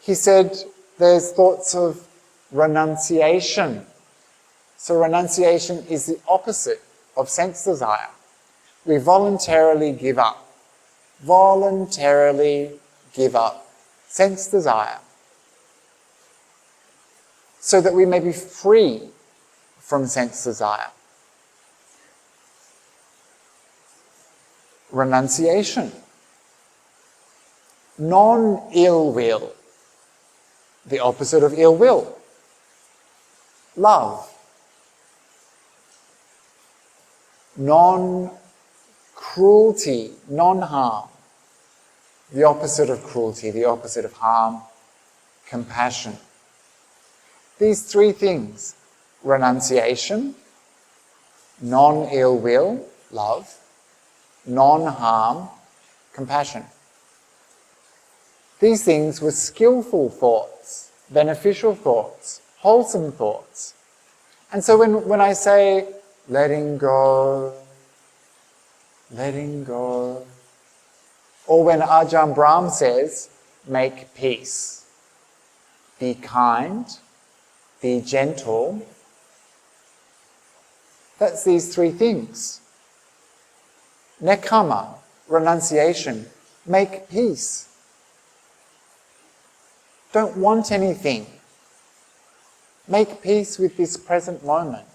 Speaker 1: he said there's thoughts of renunciation. So renunciation is the opposite of sense desire. We voluntarily give up. Voluntarily give up sense desire, so that we may be free from sense desire. Renunciation. Non-ill will. The opposite of ill will. Love. Non-cruelty, non-harm. The opposite of cruelty, the opposite of harm. Compassion. These three things, renunciation, non-ill will, love, non-harm, compassion. These things were skillful thoughts, beneficial thoughts, wholesome thoughts. And so when I say letting go, or when Ajahn Brahm says make peace, be kind, be gentle, that's these three things. Nekama, renunciation, make peace. Don't want anything. Make peace with this present moment.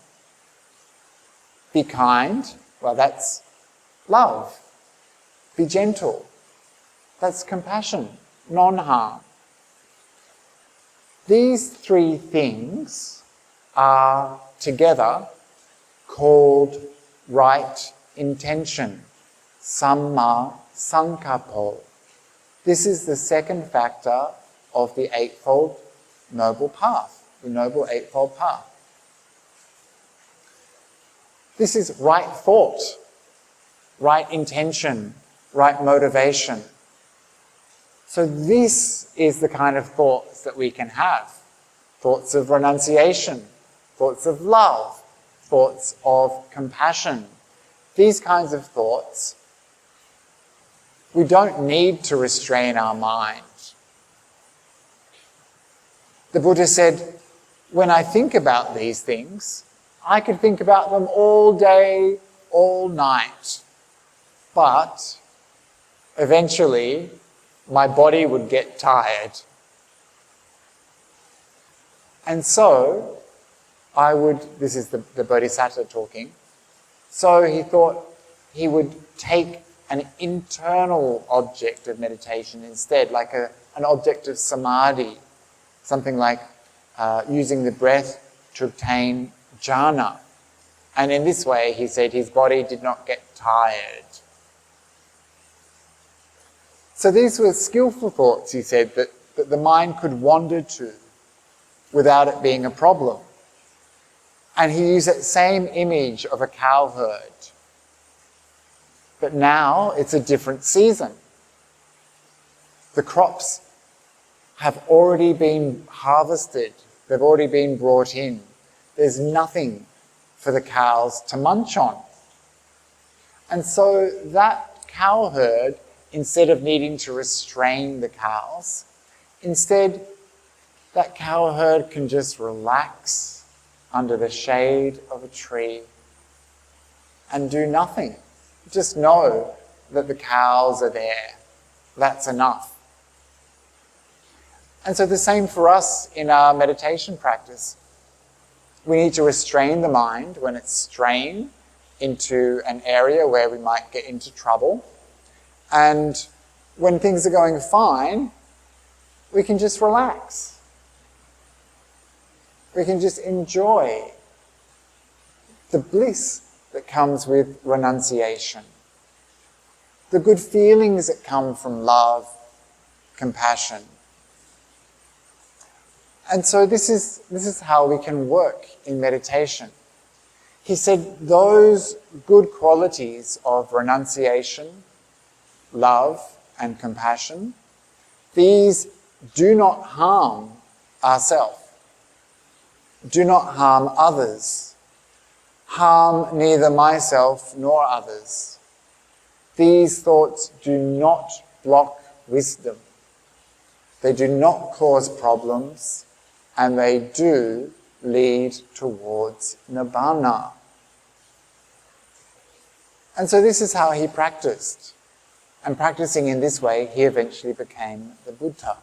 Speaker 1: Be kind, well, that's love. Be gentle, that's compassion, non-harm. These three things are together called right intention, samma sankappo. This is the second factor of the Eightfold Noble Path, the Noble Eightfold Path. This is right thought, right intention, right motivation. So this is the kind of thoughts that we can have. Thoughts of renunciation, thoughts of love, thoughts of compassion. These kinds of thoughts, we don't need to restrain our mind. The Buddha said, when I think about these things, I could think about them all day, all night. But eventually, my body would get tired. And so, this is the Bodhisattva talking, so he thought he would take an internal object of meditation instead, like an object of samadhi, something like using the breath to obtain jhana. And in this way, he said, his body did not get tired. So these were skillful thoughts, he said, that the mind could wander to without it being a problem. And he used that same image of a cow herd. But now it's a different season. The crops have already been harvested. They've already been brought in. There's nothing for the cows to munch on. And so that cow herd, instead of needing to restrain the cows, instead that cow herd can just relax under the shade of a tree and do nothing. Just know that the cows are there. That's enough. And so the same for us in our meditation practice. We need to restrain the mind when it's straying into an area where we might get into trouble. And when things are going fine, we can just relax. We can just enjoy the bliss that comes with renunciation, the good feelings that come from love, compassion. And so this is how we can work in meditation. He said those good qualities of renunciation, love, and compassion, these do not harm ourselves, do not harm others, harm neither myself nor others. These thoughts do not block wisdom. They do not cause problems, and they do lead towards nibbana. And so this is how he practiced. And practicing in this way, he eventually became the Buddha.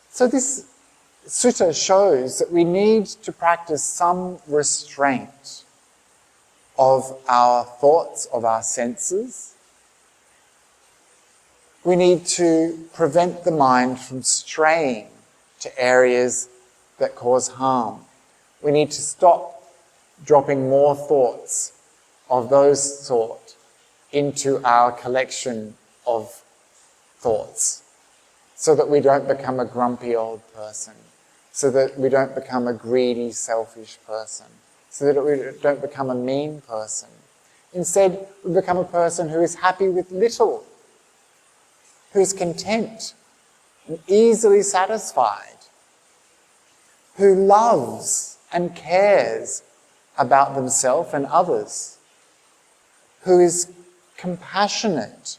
Speaker 1: So this sutta shows that we need to practice some restraint of our thoughts, of our senses. We need to prevent the mind from straying to areas that cause harm. We need to stop dropping more thoughts of those sort into our collection of thoughts, so that we don't become a grumpy old person, so that we don't become a greedy, selfish person, so that we don't become a mean person. Instead, we become a person who is happy with little, who is content and easily satisfied, who loves and cares about themselves and others, who is compassionate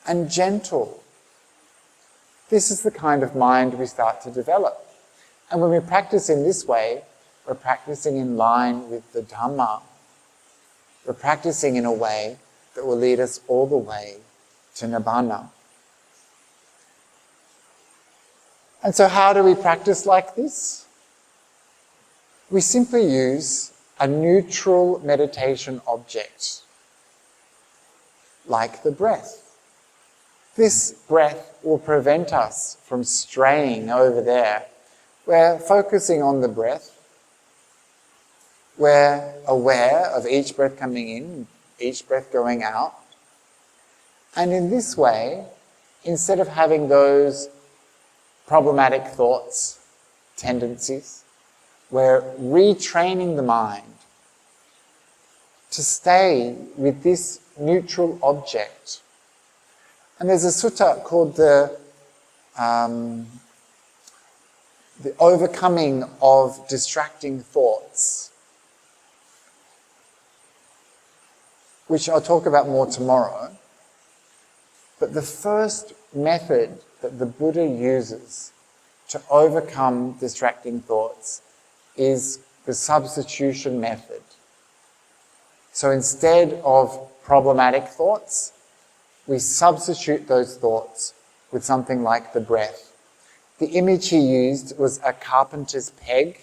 Speaker 1: and gentle. This is the kind of mind we start to develop. And when we practice in this way, we're practicing in line with the Dhamma. We're practicing in a way that will lead us all the way to Nibbana. And so how do we practice like this? We simply use a neutral meditation object, like the breath. This breath will prevent us from straying over there. We're focusing on the breath. We're aware of each breath coming in, each breath going out. And in this way, instead of having those problematic thoughts, tendencies, we're retraining the mind to stay with this neutral object. And there's a sutta called the overcoming of distracting thoughts, which I'll talk about more tomorrow. But the first method that the Buddha uses to overcome distracting thoughts is the substitution method. So instead of problematic thoughts, we substitute those thoughts with something like the breath. The image he used was a carpenter's peg.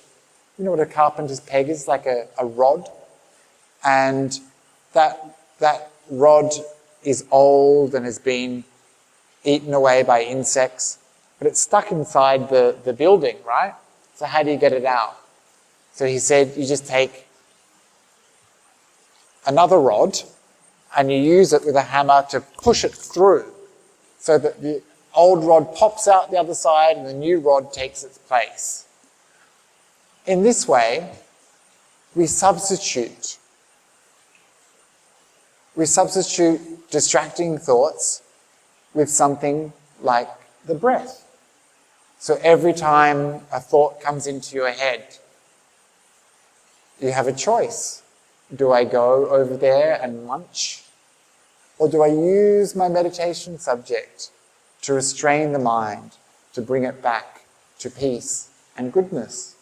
Speaker 1: You know what a carpenter's peg is? Like a rod. And that rod is old and has been eaten away by insects, but it's stuck inside the building, right? So how do you get it out? So he said you just take another rod and you use it with a hammer to push it through so that the old rod pops out the other side and the new rod takes its place. In this way, we substitute distracting thoughts with something like the breath. So every time a thought comes into your head, you have a choice. Do I go over there and munch? Or do I use my meditation subject to restrain the mind, to bring it back to peace and goodness?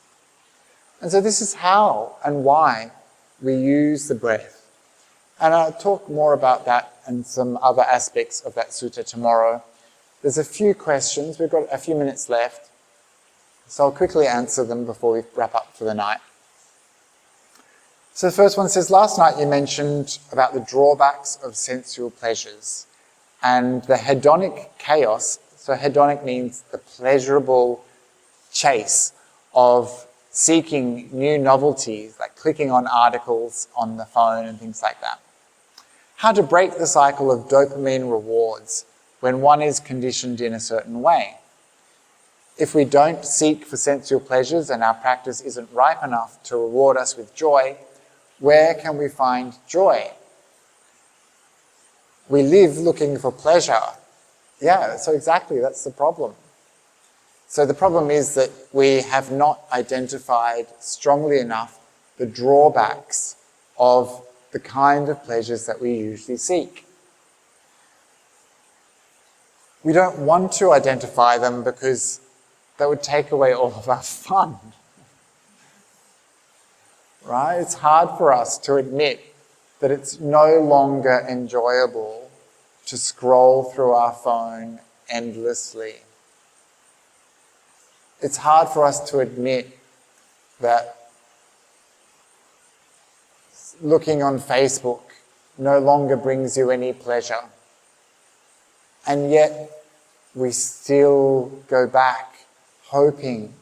Speaker 1: And so this is how and why we use the breath. And I'll talk more about that and some other aspects of that sutta tomorrow. There's a few questions. We've got a few minutes left, so I'll quickly answer them before we wrap up for the night. So the first one says, last night you mentioned about the drawbacks of sensual pleasures and the hedonic chaos. So hedonic means the pleasurable chase of seeking new novelties, like clicking on articles on the phone and things like that. How to break the cycle of dopamine rewards when one is conditioned in a certain way. If we don't seek for sensual pleasures and our practice isn't ripe enough to reward us with joy, where can we find joy? We live looking for pleasure. Yeah, so exactly, that's the problem. So the problem is that we have not identified strongly enough the drawbacks of the kind of pleasures that we usually seek. We don't want to identify them because that would take away all of our fun. Right? It's hard for us to admit that it's no longer enjoyable to scroll through our phone endlessly. It's hard for us to admit that looking on Facebook no longer brings you any pleasure. And yet we still go back hoping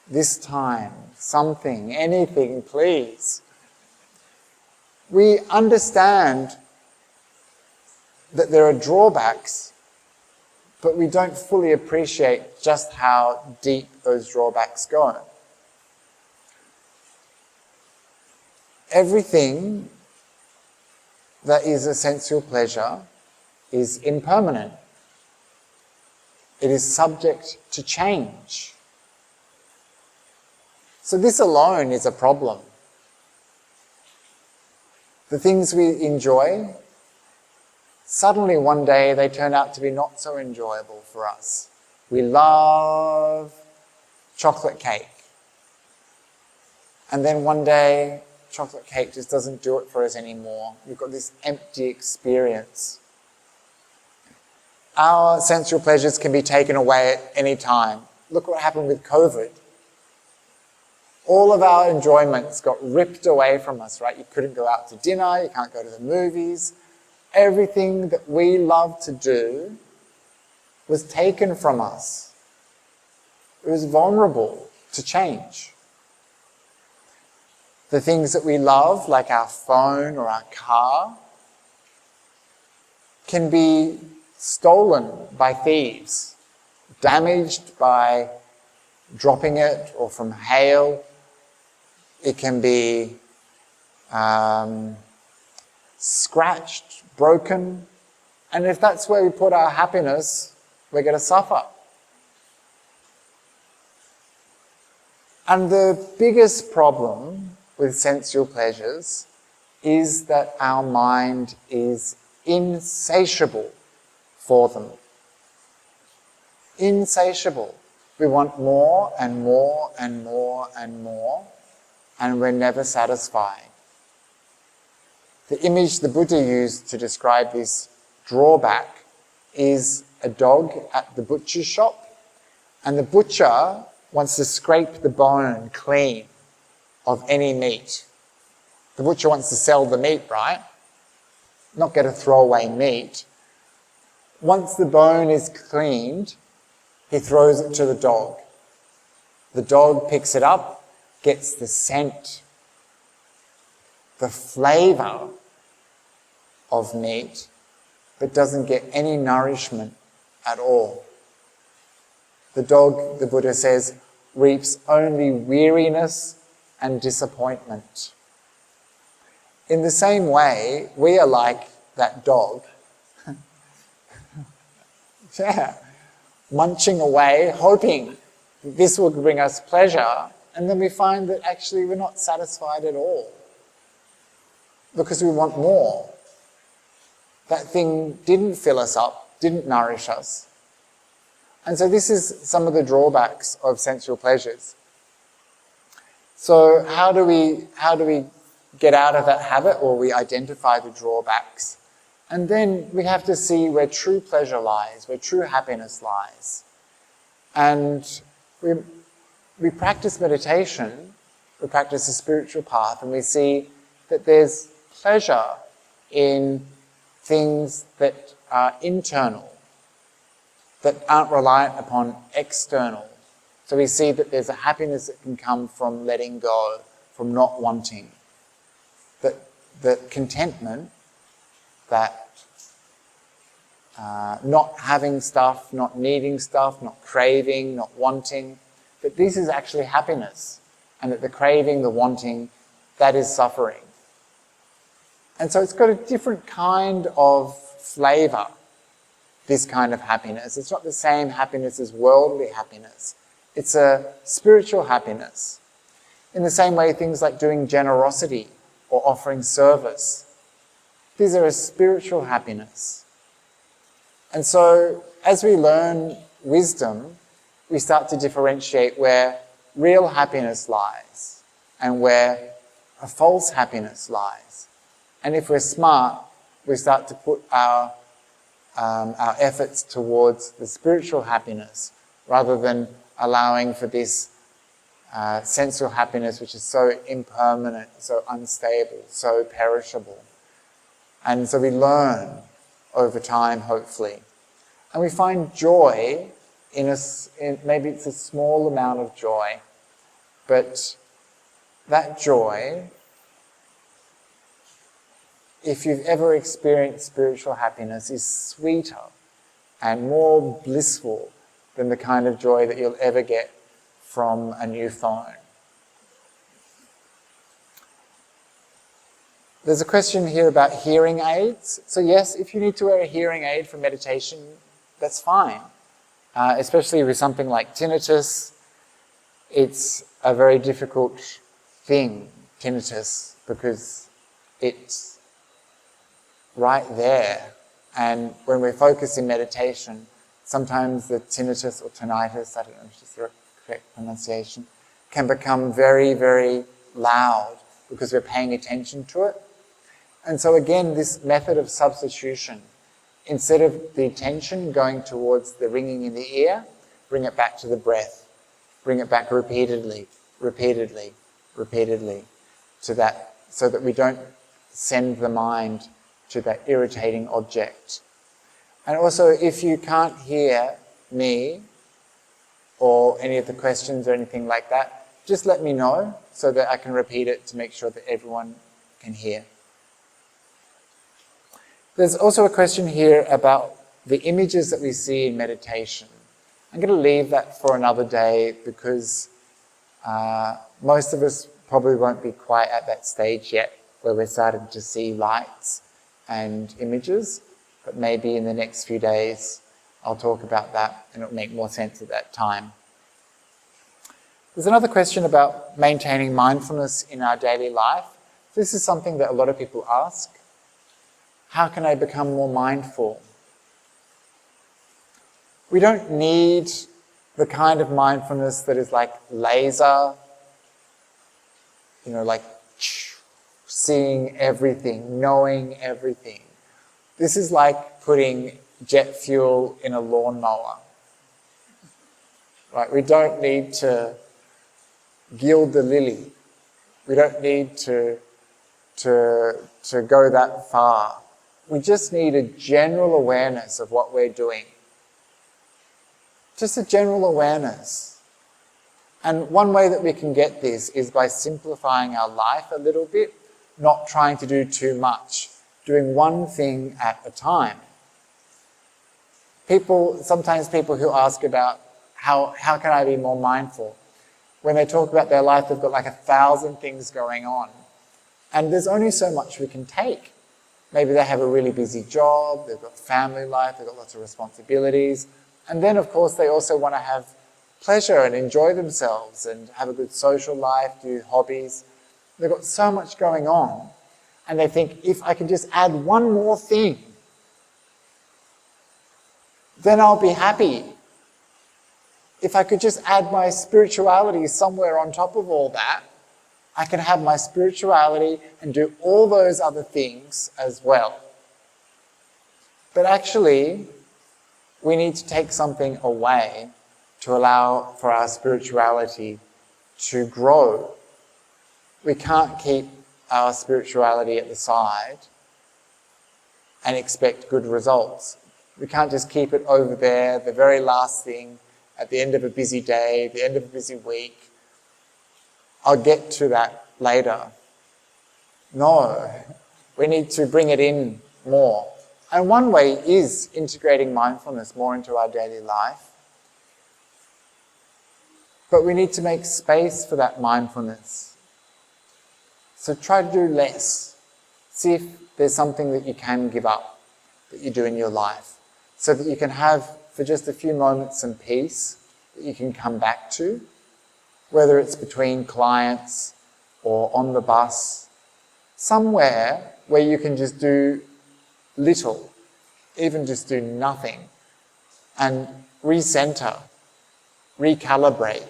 Speaker 1: this time, something, anything, please. We understand that there are drawbacks, but we don't fully appreciate just how deep those drawbacks go. Everything that is a sensual pleasure is impermanent. It is subject to change. So this alone is a problem. The things we enjoy, suddenly one day they turn out to be not so enjoyable for us. We love chocolate cake. And then one day chocolate cake just doesn't do it for us anymore. We've got this empty experience. Our sensual pleasures can be taken away at any time. Look what happened with COVID. All of our enjoyments got ripped away from us, right? You couldn't go out to dinner, you can't go to the movies. Everything that we love to do was taken from us. It was vulnerable to change. The things that we love, like our phone or our car, can be stolen by thieves, damaged by dropping it or from hail. It can be scratched, broken, and if that's where we put our happiness, we're going to suffer. And the biggest problem with sensual pleasures is that our mind is insatiable for them. Insatiable. We want more and more and more and more, and we're never satisfied. The image the Buddha used to describe this drawback is a dog at the butcher's shop, and the butcher wants to scrape the bone clean of any meat. The butcher wants to sell the meat, right? Not get a throwaway meat. Once the bone is cleaned, he throws it to the dog. The dog picks it up, gets the scent, the flavour of meat, but doesn't get any nourishment at all. The dog, the Buddha says, reaps only weariness and disappointment. In the same way, we are like that dog. Yeah, munching away, hoping this will bring us pleasure, and then we find that actually we're not satisfied at all because we want more. That thing didn't fill us up, didn't nourish us. And so this is some of the drawbacks of sensual pleasures. So how do we get out of that habit, or we identify the drawbacks? And then we have to see where true pleasure lies, where true happiness lies. And we practice meditation, we practice the spiritual path, and we see that there's pleasure in things that are internal, that aren't reliant upon external. So we see that there's a happiness that can come from letting go, from not wanting. That contentment, that not having stuff, not needing stuff, not craving, not wanting, that this is actually happiness, and that the craving, the wanting, that is suffering. And so it's got a different kind of flavour, this kind of happiness. It's not the same happiness as worldly happiness. It's a spiritual happiness. In the same way, things like doing generosity or offering service, these are a spiritual happiness. And so as we learn wisdom, we start to differentiate where real happiness lies and where a false happiness lies. And if we're smart, we start to put our efforts towards the spiritual happiness rather than allowing for this sensual happiness, which is so impermanent, so unstable, so perishable. And so we learn over time, hopefully. And we find joy in maybe it's a small amount of joy, but that joy, if you've ever experienced spiritual happiness, is sweeter and more blissful than the kind of joy that you'll ever get from a new phone. There's a question here about hearing aids. So yes, if you need to wear a hearing aid for meditation, that's fine. Especially with something like tinnitus, it's a very difficult thing, tinnitus, because it's right there. And when we're focused in meditation, sometimes the tinnitus or tinnitus, I don't know if it's the correct pronunciation, can become very, very loud because we're paying attention to it. And so again, this method of substitution, instead of the attention going towards the ringing in the ear, bring it back to the breath. Bring it back repeatedly, repeatedly, repeatedly to that, so that we don't send the mind to that irritating object. And also, if you can't hear me or any of the questions or anything like that, just let me know so that I can repeat it to make sure that everyone can hear. There's also a question here about the images that we see in meditation. I'm going to leave that for another day because most of us probably won't be quite at that stage yet where we're starting to see lights and images, but maybe in the next few days I'll talk about that and it'll make more sense at that time. There's another question about maintaining mindfulness in our daily life. This is something that a lot of people ask. How can I become more mindful? We don't need the kind of mindfulness that is like laser, like seeing everything, knowing everything. This is like putting jet fuel in a lawnmower. Right? We don't need to gild the lily. We don't need to go that far. We just need a general awareness of what we're doing. Just a general awareness. And one way that we can get this is by simplifying our life a little bit, not trying to do too much, doing one thing at a time. Sometimes people who ask about how can I be more mindful, when they talk about their life, they've got like 1,000 things going on. And there's only so much we can take. Maybe they have a really busy job, they've got family life, they've got lots of responsibilities. And then, of course, they also want to have pleasure and enjoy themselves and have a good social life, do hobbies. They've got so much going on. And they think, if I can just add one more thing, then I'll be happy. If I could just add my spirituality somewhere on top of all that, I can have my spirituality and do all those other things as well. But actually, we need to take something away to allow for our spirituality to grow. We can't keep our spirituality at the side and expect good results. We can't just keep it over there, the very last thing, at the end of a busy day, the end of a busy week. I'll get to that later. No, we need to bring it in more. And one way is integrating mindfulness more into our daily life. But we need to make space for that mindfulness. So try to do less. See if there's something that you can give up, that you do in your life, so that you can have, for just a few moments, some peace that you can come back to, whether it's between clients or on the bus, somewhere where you can just do little, even just do nothing, and recenter, recalibrate.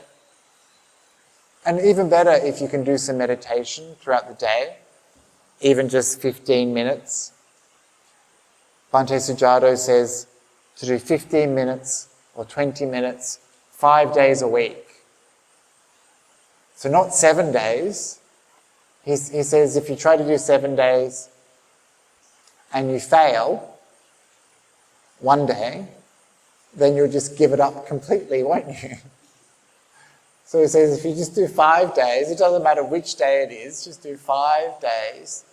Speaker 1: And even better if you can do some meditation throughout the day, even just 15 minutes. Bhante Sujado says to do 15 minutes or 20 minutes, 5 days a week. So not 7 days. He says if you try to do 7 days and you fail one day, then you'll just give it up completely, won't you? So he says if you just do 5 days, it doesn't matter which day it is, just do 5 days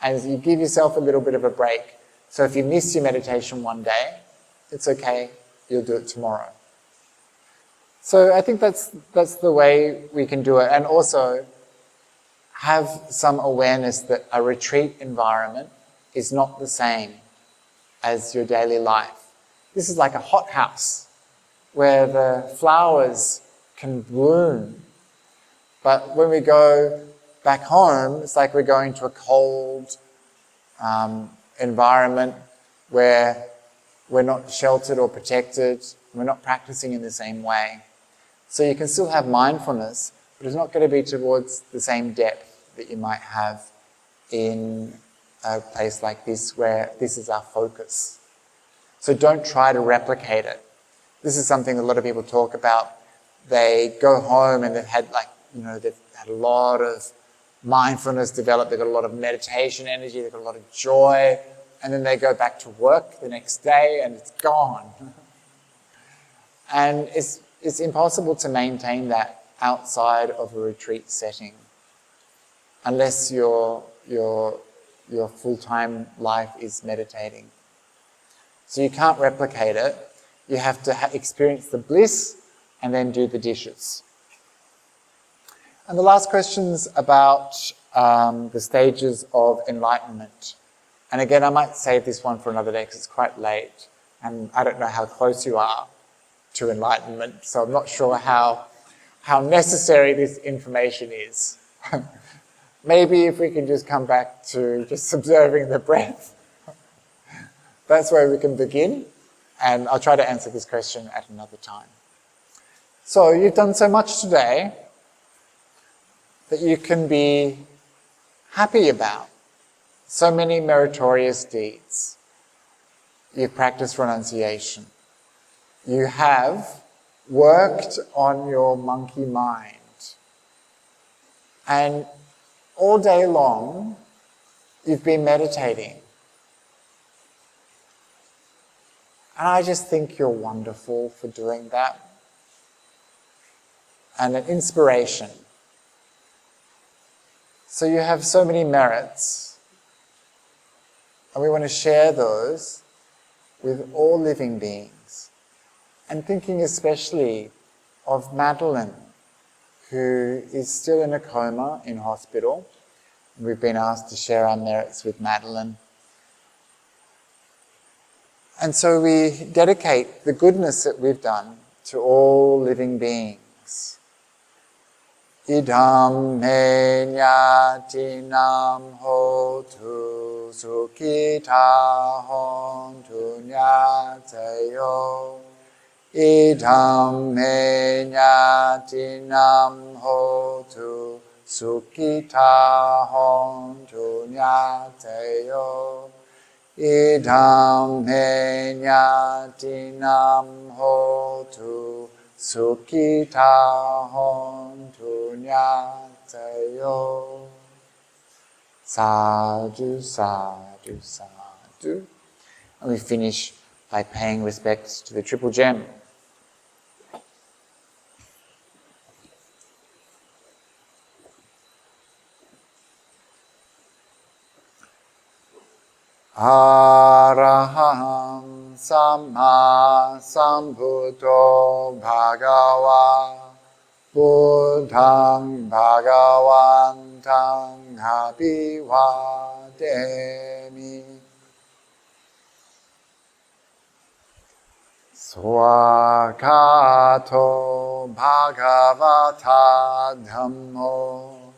Speaker 1: and you give yourself a little bit of a break. So if you miss your meditation one day, it's okay, you'll do it tomorrow. So I think that's the way we can do it, and also have some awareness that a retreat environment is not the same as your daily life. This is like a hothouse where the flowers can bloom. But when we go back home, it's like we're going to a cold environment where we're not sheltered or protected, we're not practicing in the same way. So you can still have mindfulness, but it's not going to be towards the same depth that you might have in a place like this where this is our focus. So don't try to replicate it. This is something a lot of people talk about. They go home and they've had they've had a lot of mindfulness developed, they've got a lot of meditation energy, they've got a lot of joy, and then they go back to work the next day and it's gone. And it's impossible to maintain that outside of a retreat setting unless your full-time life is meditating. So you can't replicate it. You have to experience the bliss and then do the dishes. And the last question's about the stages of enlightenment. And again, I might save this one for another day because it's quite late and I don't know how close you are to enlightenment, so I'm not sure how necessary this information is. Maybe if we can just come back to just observing the breath, that's where we can begin, and I'll try to answer this question at another time. So you've done so much today that you can be happy about. So many meritorious deeds. You've practiced renunciation. You have worked on your monkey mind. And all day long, you've been meditating. And I just think you're wonderful for doing that. And an inspiration. So you have so many merits. And we want to share those with all living beings. And thinking especially of Madeline, who is still in a coma in hospital. We've been asked to share our merits with Madeline. And so we dedicate the goodness that we've done to all living beings. Idam me nyatinam hotu sukhita hontu nyatayo. Idam me nyatinam hotu sukhita hontu nyatayo. Idam me nyatinam hotu sukhita hontu nyatayo. Sadhu, sadhu, sadhu. And we finish by paying respects to the Triple Gem. Araham Samma Sambuddho Bhagava Buddhang Bhagavantang Abhivademi. Swakato Bhagavata Dhammo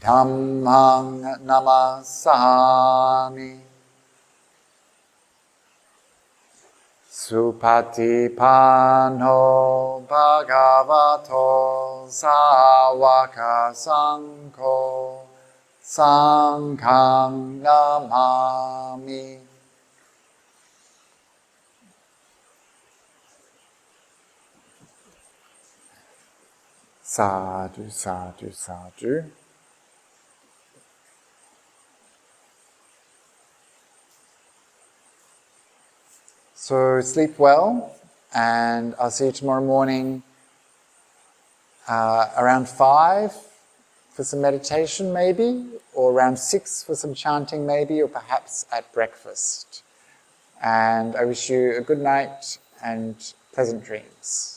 Speaker 1: Dhammang Namasami. Supatipano Bhagavato Sawaka Sangho Sanghang Namami. Sadhu, sadhu, sadhu. So sleep well, and I'll see you tomorrow morning around 5 for some meditation maybe, or around 6 for some chanting maybe, or perhaps at breakfast. And I wish you a good night and pleasant dreams.